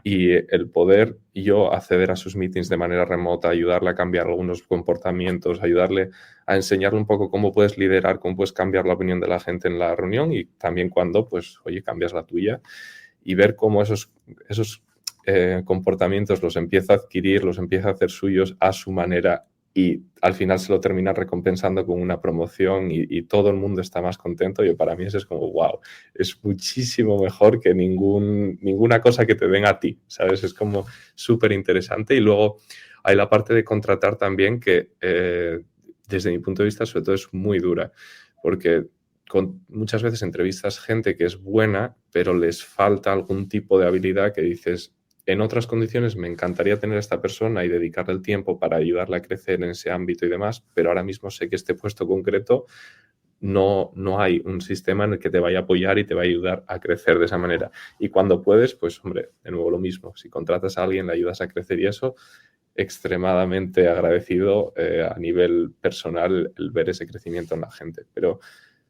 y el poder yo acceder a sus meetings de manera remota, ayudarle a cambiar algunos comportamientos, ayudarle a enseñarle un poco cómo puedes liderar, cómo puedes cambiar la opinión de la gente en la reunión y también cuando, pues, oye, cambias la tuya y ver cómo esos comportamientos los empieza a adquirir, los empieza a hacer suyos a su manera y al final se lo termina recompensando con una promoción y todo el mundo está más contento. Y para mí eso es como, wow, es muchísimo mejor que ninguna cosa que te den a ti, ¿sabes? Es como súper interesante. Y luego hay la parte de contratar también que desde mi punto de vista sobre todo es muy dura, porque muchas veces entrevistas gente que es buena, pero les falta algún tipo de habilidad que dices, en otras condiciones me encantaría tener a esta persona y dedicarle el tiempo para ayudarle a crecer en ese ámbito y demás, pero ahora mismo sé que este puesto concreto no hay un sistema en el que te vaya a apoyar y te va a ayudar a crecer de esa manera. Y cuando puedes, pues hombre, de nuevo lo mismo. Si contratas a alguien, le ayudas a crecer y eso, extremadamente agradecido a nivel personal el ver ese crecimiento en la gente. Pero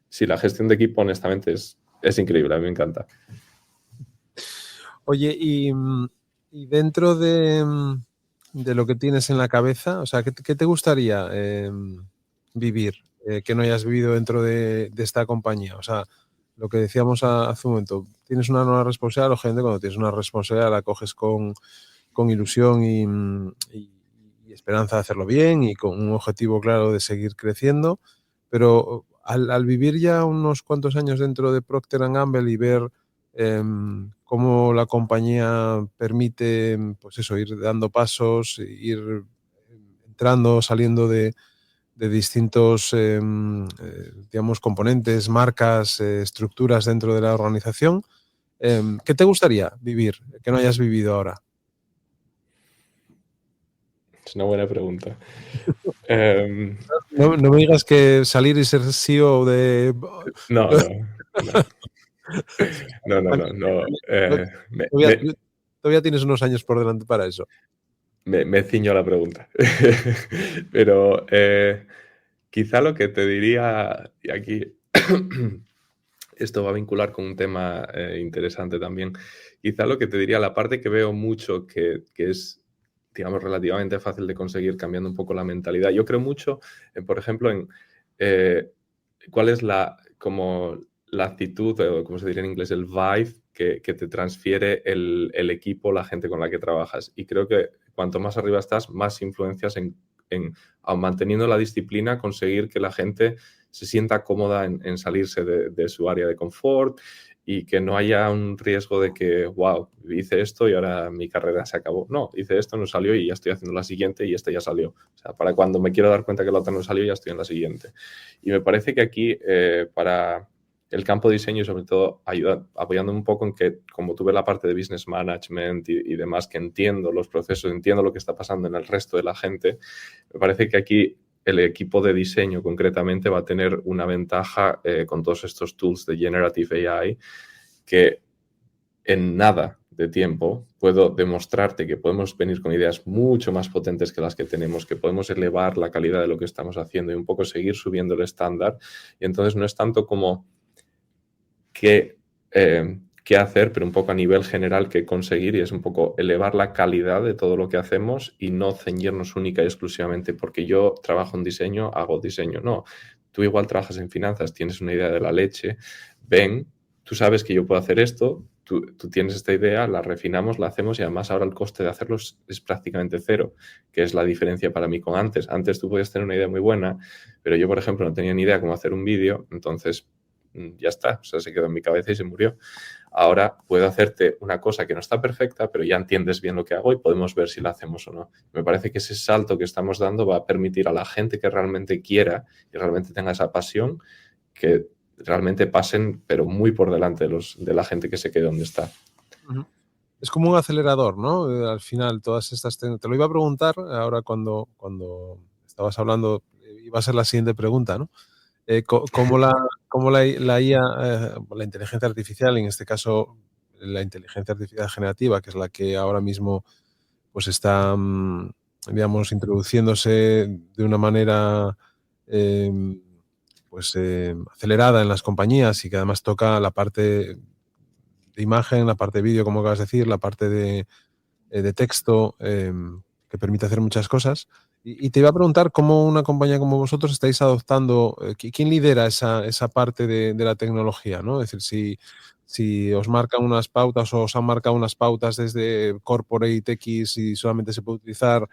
sí, la gestión de equipo, honestamente, es increíble. A mí me encanta. Oye, y dentro de lo que tienes en la cabeza, o sea, ¿qué te gustaría vivir que no hayas vivido dentro de esta compañía? O sea, lo que decíamos hace un momento, tienes una nueva responsabilidad, lógicamente cuando tienes una responsabilidad la coges con ilusión y esperanza de hacerlo bien y con un objetivo claro de seguir creciendo, pero al vivir ya unos cuantos años dentro de Procter & Gamble y ver cómo la compañía permite, pues eso, ir dando pasos, ir entrando, saliendo de distintos, digamos, componentes, marcas, estructuras dentro de la organización, ¿qué te gustaría vivir que no hayas vivido ahora? Es una buena pregunta. No me digas que salir y ser CEO de... No. No. Todavía tienes unos años por delante para eso. Me ciño a la pregunta. Pero quizá lo que te diría, y aquí esto va a vincular con un tema interesante también, quizá lo que te diría, la parte que veo mucho que es, digamos, relativamente fácil de conseguir cambiando un poco la mentalidad. Yo creo mucho, por ejemplo, en cuál es como la actitud, o como se diría en inglés, el vibe que te transfiere el equipo, la gente con la que trabajas. Y creo que cuanto más arriba estás, más influencias aun manteniendo la disciplina, conseguir que la gente se sienta cómoda en salirse de su área de confort y que no haya un riesgo de que, wow, hice esto y ahora mi carrera se acabó. No, hice esto, no salió y ya estoy haciendo la siguiente y esta ya salió. O sea, para cuando me quiero dar cuenta que la otra no salió, ya estoy en la siguiente. Y me parece que aquí, para el campo de diseño y sobre todo apoyando un poco en que, como tuve la parte de business management y demás, que entiendo los procesos, entiendo lo que está pasando en el resto de la gente, me parece que aquí el equipo de diseño concretamente va a tener una ventaja con todos estos tools de Generative AI que en nada de tiempo puedo demostrarte que podemos venir con ideas mucho más potentes que las que tenemos, que podemos elevar la calidad de lo que estamos haciendo y un poco seguir subiendo el estándar. Y entonces no es tanto como qué hacer, pero un poco a nivel general qué conseguir y es un poco elevar la calidad de todo lo que hacemos y no ceñirnos única y exclusivamente porque yo trabajo en diseño, hago diseño. No, tú igual trabajas en finanzas, tienes una idea de la leche, ven, tú sabes que yo puedo hacer esto, tú tienes esta idea, la refinamos, la hacemos y además ahora el coste de hacerlo es prácticamente cero, que es la diferencia para mí con antes. Antes tú podías tener una idea muy buena, pero yo, por ejemplo, no tenía ni idea cómo hacer un vídeo, entonces ya está, o sea, se quedó en mi cabeza y se murió. Ahora puedo hacerte una cosa que no está perfecta, pero ya entiendes bien lo que hago y podemos ver si la hacemos o no. Me parece que ese salto que estamos dando va a permitir a la gente que realmente quiera y realmente tenga esa pasión que realmente pasen, pero muy por delante de la gente que se quede donde está. Es como un acelerador, ¿no? Al final, todas estas... Te lo iba a preguntar ahora cuando estabas hablando, iba a ser la siguiente pregunta, ¿no? ¿Cómo la IA, la inteligencia artificial, en este caso la inteligencia artificial generativa, que es la que ahora mismo pues está, digamos, introduciéndose de una manera acelerada en las compañías y que además toca la parte, imagen, la parte de vídeo, como acabas de decir, la parte de texto, que permite hacer muchas cosas. Y te iba a preguntar cómo una compañía como vosotros estáis adoptando, ¿quién lidera esa parte de la tecnología, ¿no? Es decir, si os marcan unas pautas o os han marcado unas pautas desde Corporate X y solamente se puede utilizar,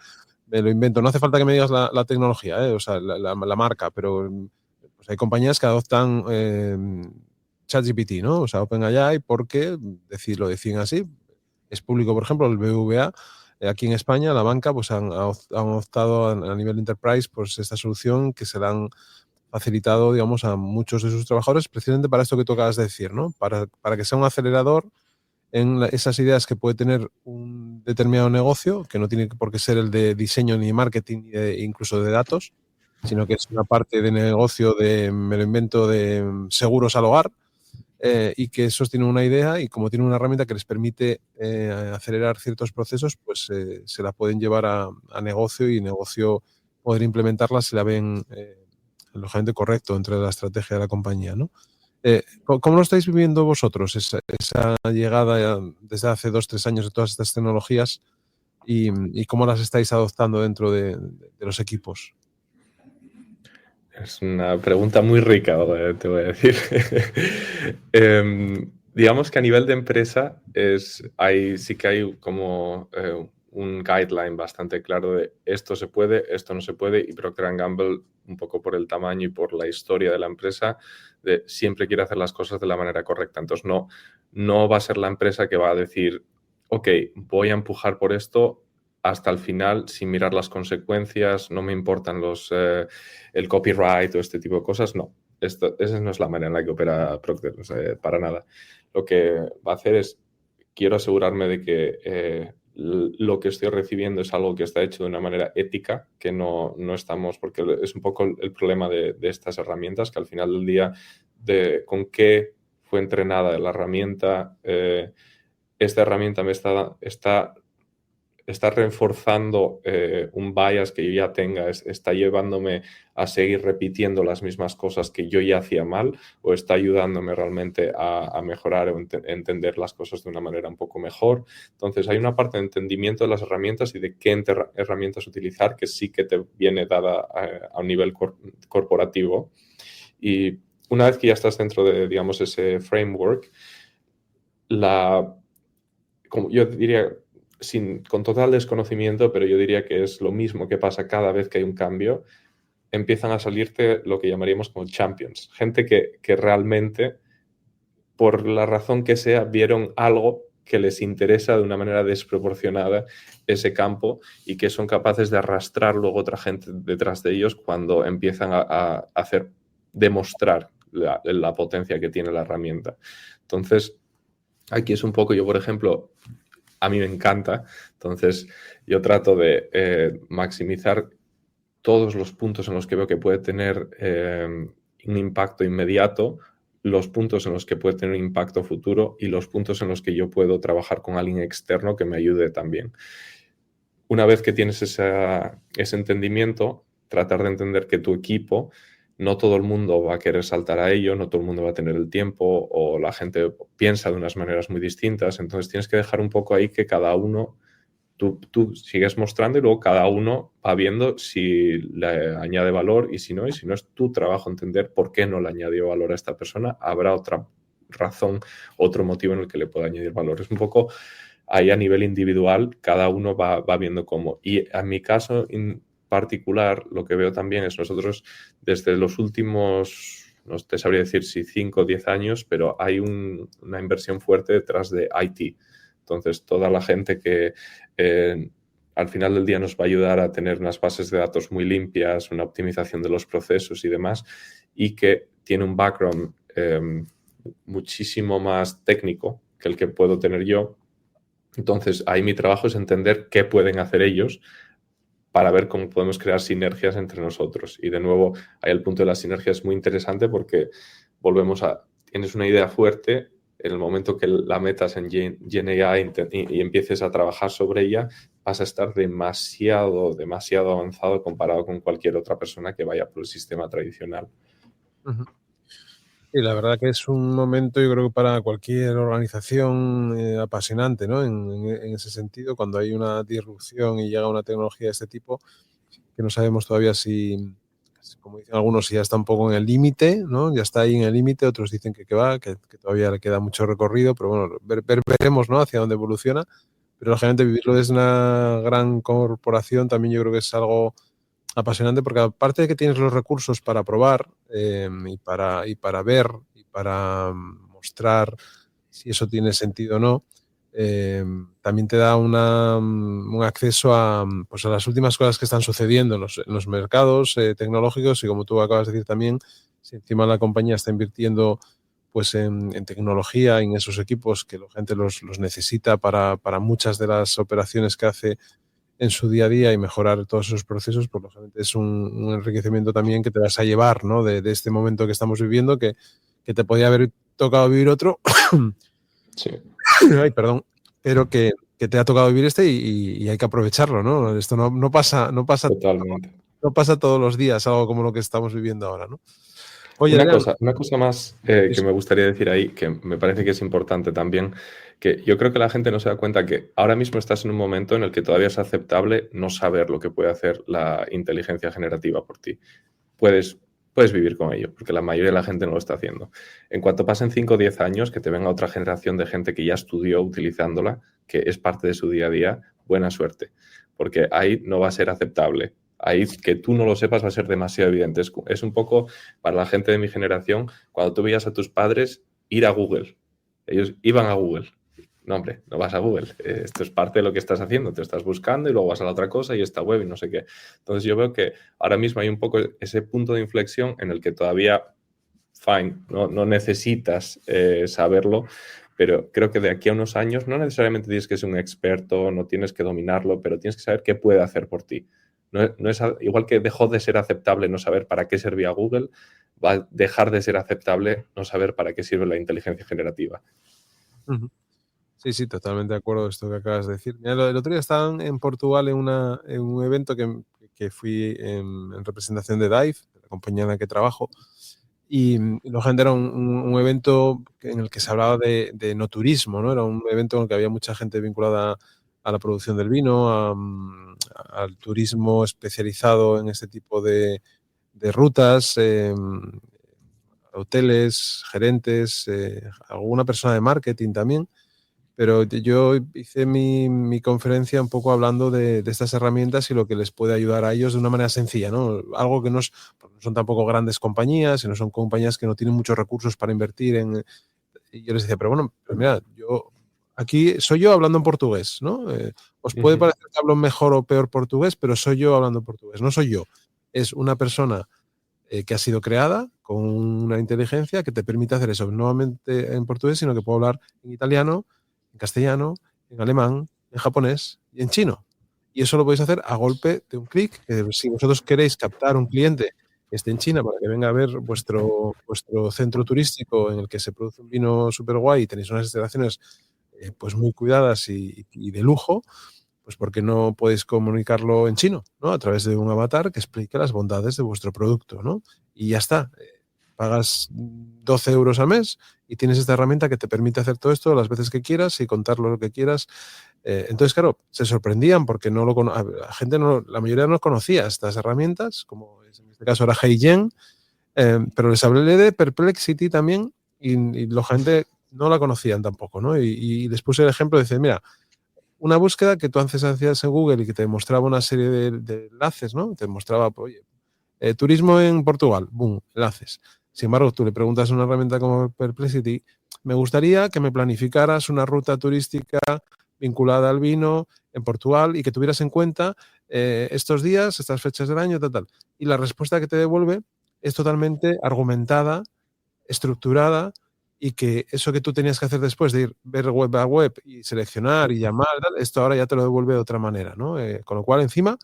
me lo invento, no hace falta que me digas la tecnología, o sea, la marca, pero pues hay compañías que adoptan ChatGPT, ¿no? O sea, OpenAI, porque lo deciden así. Es público, por ejemplo, el BBVA. Aquí en España, la banca, pues han optado a nivel enterprise, pues esta solución que se la han facilitado, digamos, a muchos de sus trabajadores, precisamente para esto que tú acabas de decir, ¿no? Para que sea un acelerador en esas ideas que puede tener un determinado negocio, que no tiene por qué ser el de diseño ni de marketing, ni incluso de datos, sino que es una parte de negocio me lo invento, de seguros al hogar, y que esos tienen una idea y como tienen una herramienta que les permite acelerar ciertos procesos, pues se la pueden llevar a negocio y negocio poder implementarla si la ven lógicamente correcto dentro de la estrategia de la compañía, ¿no? ¿Cómo lo estáis viviendo vosotros, esa llegada desde hace 2-3 años de todas estas tecnologías y cómo las estáis adoptando dentro de los equipos? Es una pregunta muy rica, te voy a decir. Digamos que a nivel de empresa sí que hay como un guideline bastante claro de esto se puede, esto no se puede, y Procter & Gamble, un poco por el tamaño y por la historia de la empresa, siempre quiere hacer las cosas de la manera correcta. Entonces no va a ser la empresa que va a decir, ok, voy a empujar por esto hasta el final sin mirar las consecuencias, no me importan el copyright o este tipo de cosas, no. Esa no es la manera en la que opera Procter, o sea, para nada. Lo que va a hacer es, quiero asegurarme de que lo que estoy recibiendo es algo que está hecho de una manera ética, que no estamos, porque es un poco el problema de estas herramientas, que al final del día, con qué fue entrenada la herramienta, esta herramienta me está reforzando un bias que yo ya tenga, está llevándome a seguir repitiendo las mismas cosas que yo ya hacía mal, o está ayudándome realmente a mejorar o entender las cosas de una manera un poco mejor. Entonces hay una parte de entendimiento de las herramientas y de qué herramientas utilizar que sí que te viene dada a un nivel corporativo. Y una vez que ya estás dentro de, digamos, ese framework, como yo diría, con total desconocimiento, pero yo diría que es lo mismo que pasa cada vez que hay un cambio, empiezan a salirte lo que llamaríamos como champions, gente que realmente, por la razón que sea, vieron algo que les interesa de una manera desproporcionada ese campo y que son capaces de arrastrar luego otra gente detrás de ellos cuando empiezan a demostrar la potencia que tiene la herramienta. Entonces, aquí es un poco, yo por ejemplo, a mí me encanta, entonces yo trato de maximizar todos los puntos en los que veo que puede tener un impacto inmediato, los puntos en los que puede tener un impacto futuro y los puntos en los que yo puedo trabajar con alguien externo que me ayude también. Una vez que tienes ese entendimiento, tratar de entender que tu equipo, no todo el mundo va a querer saltar a ello, no todo el mundo va a tener el tiempo o la gente piensa de unas maneras muy distintas. Entonces tienes que dejar un poco ahí que cada uno, tú sigues mostrando y luego cada uno va viendo si le añade valor y si no es tu trabajo entender por qué no le añadió valor a esta persona. Habrá otra razón, otro motivo en el que le pueda añadir valor. Es un poco ahí a nivel individual, cada uno va viendo cómo. Y en mi caso particular, lo que veo también es nosotros desde los últimos, no te sabría decir si 5 o 10 años, pero hay una inversión fuerte detrás de IT. Entonces, toda la gente que al final del día nos va a ayudar a tener unas bases de datos muy limpias, una optimización de los procesos y demás, y que tiene un background muchísimo más técnico que el que puedo tener yo. Entonces, ahí mi trabajo es entender qué pueden hacer ellos para ver cómo podemos crear sinergias entre nosotros. Y de nuevo, ahí el punto de la sinergia es muy interesante porque tienes una idea fuerte, en el momento que la metas en GenAI y empieces a trabajar sobre ella, vas a estar demasiado avanzado comparado con cualquier otra persona que vaya por el sistema tradicional. Uh-huh. Y la verdad que es un momento, yo creo que para cualquier organización apasionante, ¿no? En ese sentido, cuando hay una disrupción y llega una tecnología de este tipo, que no sabemos todavía si, como dicen algunos, si ya está un poco en el límite, ¿no? Ya está ahí en el límite, otros dicen que va, que todavía le queda mucho recorrido, pero bueno, veremos, ¿no? Hacia dónde evoluciona. Pero lógicamente vivirlo desde una gran corporación también yo creo que es algo apasionante, porque aparte de que tienes los recursos para probar y para ver y para mostrar si eso tiene sentido o no, también te da un acceso pues a las últimas cosas que están sucediendo en los mercados tecnológicos, y como tú acabas de decir también, si encima la compañía está invirtiendo pues en tecnología, en esos equipos que la gente los necesita para muchas de las operaciones que hace en su día a día y mejorar todos esos procesos, pues lógicamente es un enriquecimiento también que te vas a llevar, ¿no? De este momento que estamos viviendo, que te podía haber tocado vivir otro, Sí, ay, perdón, pero que te ha tocado vivir este y hay que aprovecharlo, ¿no? Esto no pasa, totalmente. no pasa todos los días, algo como lo que estamos viviendo ahora, ¿no? Oye, Adrián, Una cosa más que me gustaría decir ahí, que me parece que es importante también, que yo creo que la gente no se da cuenta que ahora mismo estás en un momento en el que todavía es aceptable no saber lo que puede hacer la inteligencia generativa por ti. Puedes, puedes vivir con ello, porque la mayoría de la gente no lo está haciendo. En cuanto pasen 5 o 10 años, que te venga otra generación de gente que ya estudió utilizándola, que es parte de su día a día, buena suerte, porque ahí no va a ser aceptable. Ahí que tú no lo sepas va a ser demasiado evidente. Es un poco para la gente de mi generación, cuando tú veías a tus padres ir a Google. Ellos iban a Google. No, hombre, no vas a Google. Esto es parte de lo que estás haciendo. Te estás buscando y luego vas a la otra cosa y esta web y no sé qué. Entonces yo veo que ahora mismo hay un poco ese punto de inflexión en el que todavía, fine, no necesitas saberlo, pero creo que de aquí a unos años no necesariamente tienes que ser un experto, no tienes que dominarlo, pero tienes que saber qué puede hacer por ti. No es igual que dejó de ser aceptable no saber para qué servía Google, va a dejar de ser aceptable no saber para qué sirve la inteligencia generativa. uh-huh. Sí, sí, totalmente de acuerdo con esto que acabas de decir. Mira, el otro día estaban en Portugal en un evento que fui en representación de Dive, de la compañía en la que trabajo, y lógicamente era un evento en el que se hablaba de no turismo, ¿no? Era un evento en el que había mucha gente vinculada a la producción del vino, al turismo especializado en este tipo de rutas, hoteles, gerentes, alguna persona de marketing también. Pero yo hice mi conferencia un poco hablando de estas herramientas y lo que les puede ayudar a ellos de una manera sencilla, ¿no? Algo que no son tampoco grandes compañías, sino son compañías que no tienen muchos recursos para invertir en. Y yo les decía, pero bueno, pero mira, aquí soy yo hablando en portugués, ¿no? Os puede parecer que hablo mejor o peor portugués, pero soy yo hablando en portugués, no soy yo. Es una persona que ha sido creada con una inteligencia que te permite hacer eso, no solamente en portugués, sino que puedo hablar en italiano, en castellano, en alemán, en japonés y en chino. Y eso lo podéis hacer a golpe de un clic. Si vosotros queréis captar un cliente que esté en China para que venga a ver vuestro centro turístico en el que se produce un vino súper guay y tenéis unas instalaciones pues muy cuidadas y de lujo, pues porque no podéis comunicarlo en chino, ¿no? A través de un avatar que explique las bondades de vuestro producto, ¿no? Y ya está. Pagas 12 euros al mes y tienes esta herramienta que te permite hacer todo esto las veces que quieras y contarlo lo que quieras. Entonces, claro, se sorprendían porque la gente la mayoría no conocía estas herramientas, como en este caso era HeyGen, pero les hablé de Perplexity también y la gente no la conocían tampoco, ¿no? Y les puse el ejemplo de decir, mira, una búsqueda que tú antes hacías en Google y que te mostraba una serie de enlaces, ¿no? Te mostraba, pues, oye, turismo en Portugal, boom, enlaces. Sin embargo, tú le preguntas a una herramienta como Perplexity, me gustaría que me planificaras una ruta turística vinculada al vino en Portugal y que tuvieras en cuenta estos días, estas fechas del año, tal, tal. Y la respuesta que te devuelve es totalmente argumentada, estructurada, y que eso que tú tenías que hacer después de ir ver web a web y seleccionar y llamar, esto ahora ya te lo devuelve de otra manera, ¿no? Con lo cual, encima,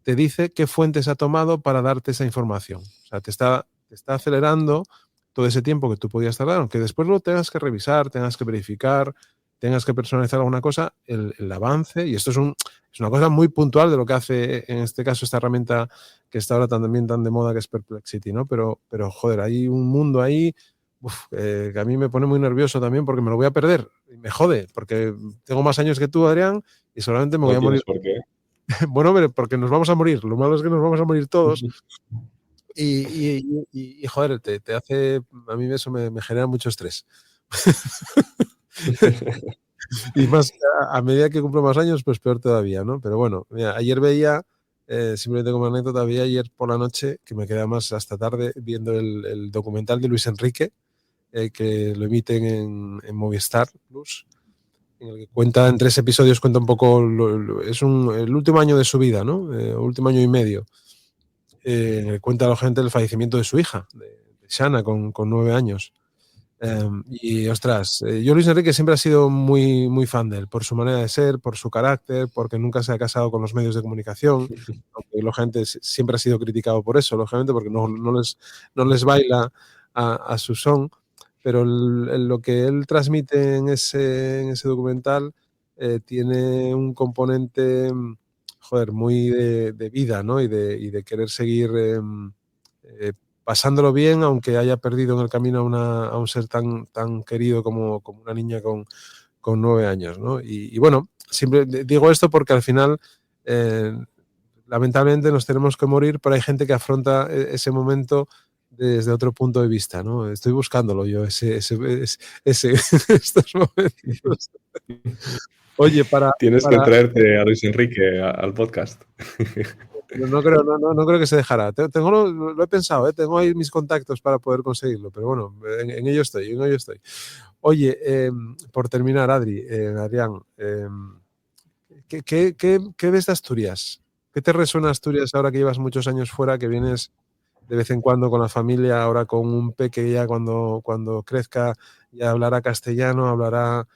te dice qué fuentes ha tomado para darte esa información. O sea, te está acelerando todo ese tiempo que tú podías tardar, aunque después lo tengas que revisar, tengas que verificar, tengas que personalizar alguna cosa, el avance, y esto es una cosa muy puntual de lo que hace en este caso esta herramienta que está ahora también tan de moda, que es Perplexity, ¿no? Pero joder, hay un mundo ahí que a mí me pone muy nervioso también porque me lo voy a perder y me jode, porque tengo más años que tú, Adrián, y seguramente me voy No a tienes morir. por qué. Bueno, hombre, porque nos vamos a morir. Lo malo es que nos vamos a morir todos. Y joder, te hace. A mí eso me genera mucho estrés. Y más a medida que cumplo más años, pues peor todavía, ¿no? Pero bueno, mira, ayer veía, simplemente como anécdota, veía ayer por la noche, que me quedé más hasta tarde, viendo el documental de Luis Enrique, que lo emiten en Movistar Plus, en el que cuenta, en 3 episodios, cuenta un poco, el último año de su vida, ¿no? Último año y medio. En el que cuenta, lógicamente, el fallecimiento de su hija, de Shana, con 9 años. Y ostras, yo Luis Enrique siempre ha sido muy, muy fan de él, por su manera de ser, por su carácter, porque nunca se ha casado con los medios de comunicación, aunque lógicamente siempre ha sido criticado por eso, lógicamente, porque no les baila a su son, pero lo que él transmite en ese documental tiene un componente, joder, muy de vida, ¿no? Y de querer seguir pasándolo bien, aunque haya perdido en el camino a un ser tan querido como una niña con 9 años, ¿no? Y bueno, siempre digo esto porque al final, eh, lamentablemente, nos tenemos que morir, pero hay gente que afronta ese momento desde otro punto de vista, ¿no? Estoy buscándolo yo, estos momentos. Oye, Tienes que para, traerte a Luis Enrique al podcast. no creo que se dejará. Tengo, lo he pensado, ¿eh? Tengo ahí mis contactos para poder conseguirlo, pero bueno, en ello estoy, en ello estoy. Oye, por terminar, Adrián, ¿qué ves de Asturias? ¿Qué te resuena Asturias ahora que llevas muchos años fuera, que vienes de vez en cuando con la familia, ahora con un peque ya cuando crezca ya hablará castellano, hablará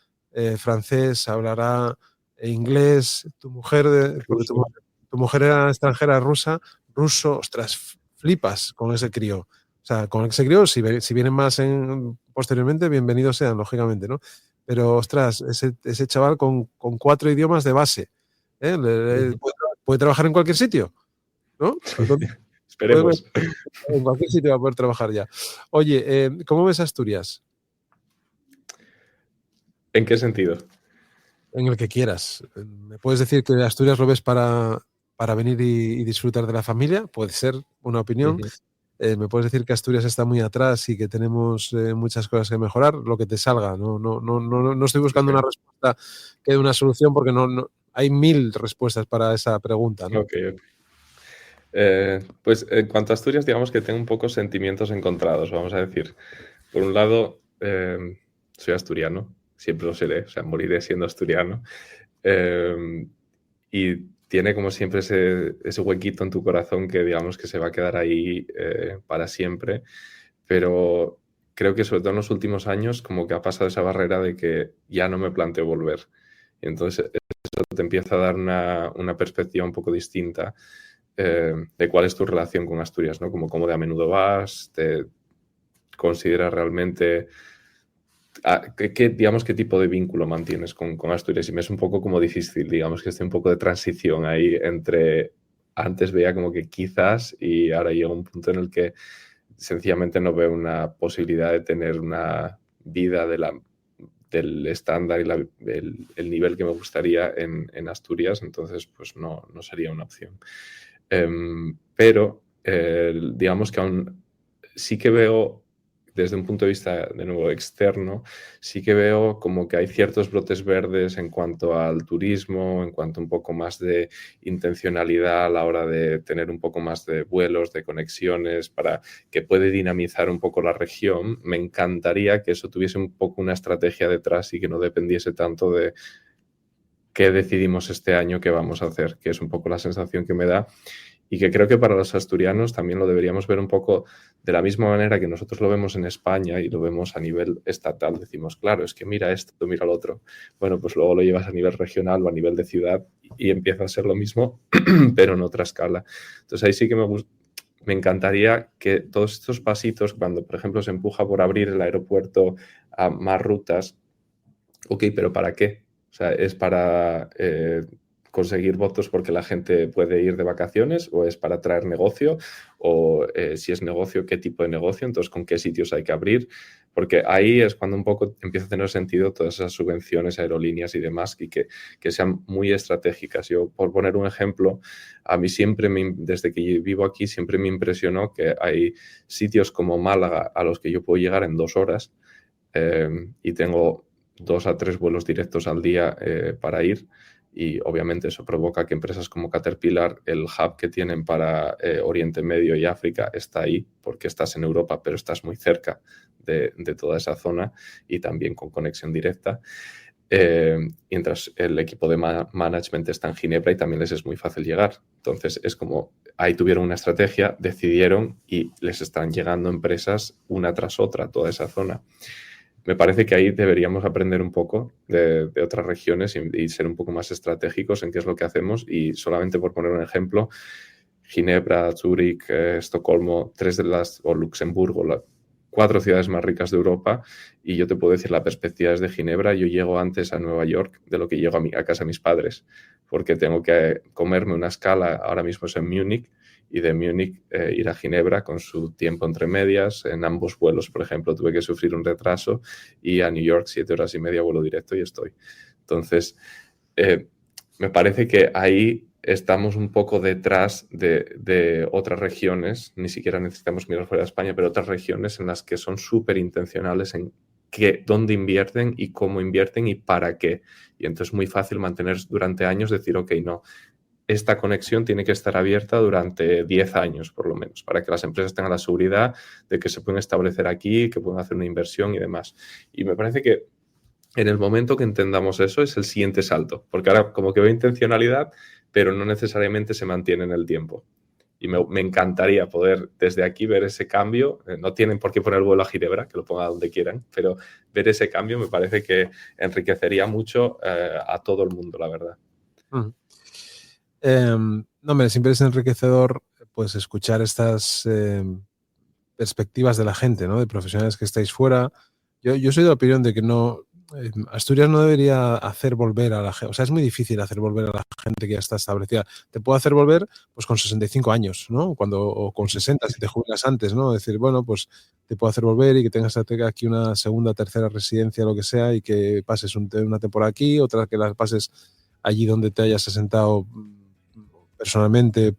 francés, hablará inglés, tu mujer, porque Ruso. tu mujer era extranjera ruso, ostras, flipas con ese crío. O sea, con ese crío, si vienen más posteriormente, bienvenidos sean, lógicamente, ¿no? Pero, ostras, ese chaval con 4 idiomas de base, ¿eh? Puede trabajar en cualquier sitio, ¿no? Puede, Esperemos. en cualquier sitio va a poder trabajar ya. Oye, ¿cómo ves Asturias? ¿En qué sentido? En el que quieras. ¿Me puedes decir que Asturias lo ves para venir y disfrutar de la familia? Puede ser una opinión. Ujú. Me puedes decir que Asturias está muy atrás y que tenemos muchas cosas que mejorar, lo que te salga. No estoy buscando una Ok, respuesta que dé una solución porque hay 1000 respuestas para esa pregunta, ¿no? ok, ok. Pues en cuanto a Asturias, digamos que tengo un poco sentimientos encontrados, vamos a decir. Por un lado, soy asturiano, siempre lo seré, o sea, moriré siendo asturiano. Eh, y tiene como siempre ese huequito en tu corazón que digamos que se va a quedar ahí para siempre. Pero creo que sobre todo en los últimos años como que ha pasado esa barrera de que ya no me planteo volver. Y entonces eso te empieza a dar una perspectiva un poco distinta de cuál es tu relación con Asturias, ¿no? Como cómo de a menudo vas, te consideras realmente digamos, qué tipo de vínculo mantienes con Asturias. Y me es un poco como difícil, digamos, que esté un poco de transición ahí entre antes veía como que quizás y ahora llega un punto en el que sencillamente no veo una posibilidad de tener una vida del estándar y el nivel que me gustaría en Asturias, entonces pues no sería una opción. Pero digamos que aún sí que veo, desde un punto de vista de nuevo externo, sí que veo como que hay ciertos brotes verdes en cuanto al turismo, en cuanto a un poco más de intencionalidad a la hora de tener un poco más de vuelos, de conexiones, para que puede dinamizar un poco la región. Me encantaría que eso tuviese un poco una estrategia detrás y que no dependiese tanto de qué decidimos este año que vamos a hacer, que es un poco la sensación que me da y que creo que para los asturianos también lo deberíamos ver un poco de la misma manera que nosotros lo vemos en España y lo vemos a nivel estatal. Decimos, claro, es que mira esto, mira lo otro. Bueno, pues luego lo llevas a nivel regional o a nivel de ciudad y empieza a ser lo mismo, pero en otra escala. Entonces ahí sí que me encantaría que todos estos pasitos, cuando por ejemplo se empuja por abrir el aeropuerto a más rutas, ok, pero ¿para qué? O sea, ¿es para conseguir votos porque la gente puede ir de vacaciones o es para traer negocio? O si es negocio, ¿qué tipo de negocio? Entonces, ¿con qué sitios hay que abrir? porque ahí es cuando un poco empieza a tener sentido todas esas subvenciones, aerolíneas y demás, y que sean muy estratégicas. Yo, por poner un ejemplo, a mí siempre, desde que vivo aquí, siempre me impresionó que hay sitios como Málaga a los que yo puedo llegar en 2 horas, y tengo 2 a 3 vuelos directos al día para ir, y obviamente eso provoca que empresas como Caterpillar, el hub que tienen para Oriente Medio y África está ahí, porque estás en Europa, pero estás muy cerca de toda esa zona y también con conexión directa. Mientras el equipo de management está en Ginebra y también les es muy fácil llegar. Entonces es como, ahí tuvieron una estrategia, decidieron y les están llegando empresas una tras otra a toda esa zona. Me parece que ahí deberíamos aprender un poco de otras regiones y ser un poco más estratégicos en qué es lo que hacemos. Y solamente por poner un ejemplo, Ginebra, Zúrich, Estocolmo, o Luxemburgo, 4 ciudades más ricas de Europa, y yo te puedo decir la perspectiva desde Ginebra. Yo llego antes a Nueva York de lo que llego a casa de mis padres, porque tengo que comerme una escala, ahora mismo es en Múnich, y de Múnich ir a Ginebra con su tiempo entre medias. En ambos vuelos, por ejemplo, tuve que sufrir un retraso, y a New York 7 horas y media vuelo directo y estoy. Entonces, me parece que ahí estamos un poco detrás de otras regiones, ni siquiera necesitamos mirar fuera de España, pero otras regiones en las que son súper intencionales en dónde invierten y cómo invierten y para qué. Y entonces es muy fácil mantener durante años, decir, ok, no, esta conexión tiene que estar abierta durante 10 años, por lo menos, para que las empresas tengan la seguridad de que se pueden establecer aquí, que pueden hacer una inversión y demás. Y me parece que en el momento que entendamos eso es el siguiente salto, porque ahora como que veo intencionalidad, pero no necesariamente se mantiene en el tiempo. Y me encantaría poder desde aquí ver ese cambio. No tienen por qué poner el vuelo a Ginebra, que lo pongan donde quieran, pero ver ese cambio me parece que enriquecería mucho a todo el mundo, la verdad. No, hombre, siempre es enriquecedor pues escuchar estas perspectivas de la gente, ¿no? De profesionales que estáis fuera. Yo soy de la opinión de que no, Asturias no debería hacer volver a la gente, o sea, es muy difícil hacer volver a la gente que ya está establecida. Te puedo hacer volver pues con 65 años, ¿no? O con 60 si te jubilas antes, ¿no? Es decir, bueno, pues te puedo hacer volver y que tengas aquí una segunda, tercera residencia, lo que sea, y que pases una temporada aquí, otra que la pases allí donde te hayas asentado personalmente,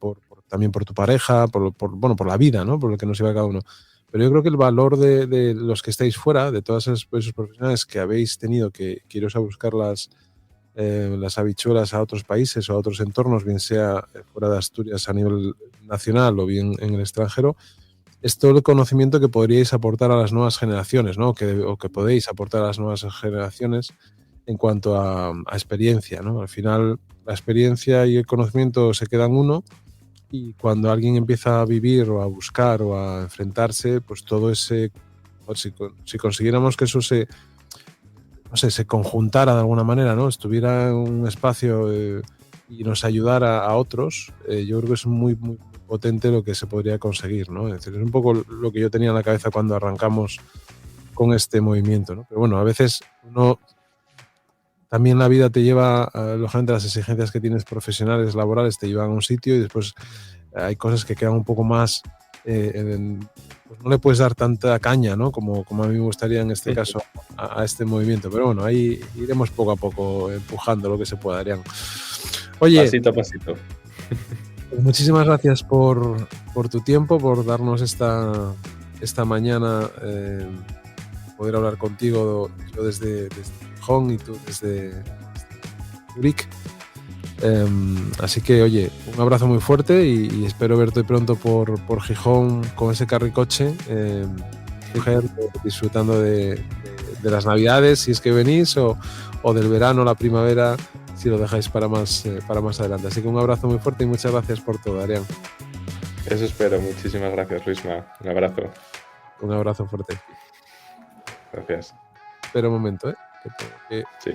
también por tu pareja, por la vida, ¿no? Por lo que nos lleva cada uno. Pero yo creo que el valor de los que estáis fuera, de todos esos profesionales que habéis tenido que iros a buscar las habichuelas a otros países o a otros entornos, bien sea fuera de Asturias a nivel nacional o bien en el extranjero, es todo el conocimiento que podríais aportar a las nuevas generaciones, ¿no? O que podéis aportar a las nuevas generaciones en cuanto a experiencia, ¿no? Al final, la experiencia y el conocimiento se quedan uno, y cuando alguien empieza a vivir o a buscar o a enfrentarse, pues todo ese... Si consiguiéramos que eso se conjuntara de alguna manera, ¿no? Estuviera en un espacio y nos ayudara a otros, yo creo que es muy, muy potente lo que se podría conseguir, ¿no? Es decir, es un poco lo que yo tenía en la cabeza cuando arrancamos con este movimiento, ¿no? Pero bueno, a veces también la vida te lleva, lógicamente las exigencias que tienes profesionales, laborales, te llevan a un sitio, y después hay cosas que quedan un poco más, pues no le puedes dar tanta caña, ¿no? Como a mí me gustaría en este caso a este movimiento. Pero bueno, ahí iremos poco a poco empujando lo que se pueda, Adrián. Oye, pasito a pasito. Pues muchísimas gracias por tu tiempo, por darnos esta mañana, poder hablar contigo, yo desde Gijón y tú desde Zurich. Así que, oye, un abrazo muy fuerte y espero verte pronto por Gijón con ese carricoche, disfrutando de las Navidades, si es que venís, o del verano, la primavera, si lo dejáis para más adelante. Así que un abrazo muy fuerte y muchas gracias por todo, Adrián. Eso espero. Muchísimas gracias, Luisma. Un abrazo. Un abrazo fuerte. Gracias. Espera un momento, Sí.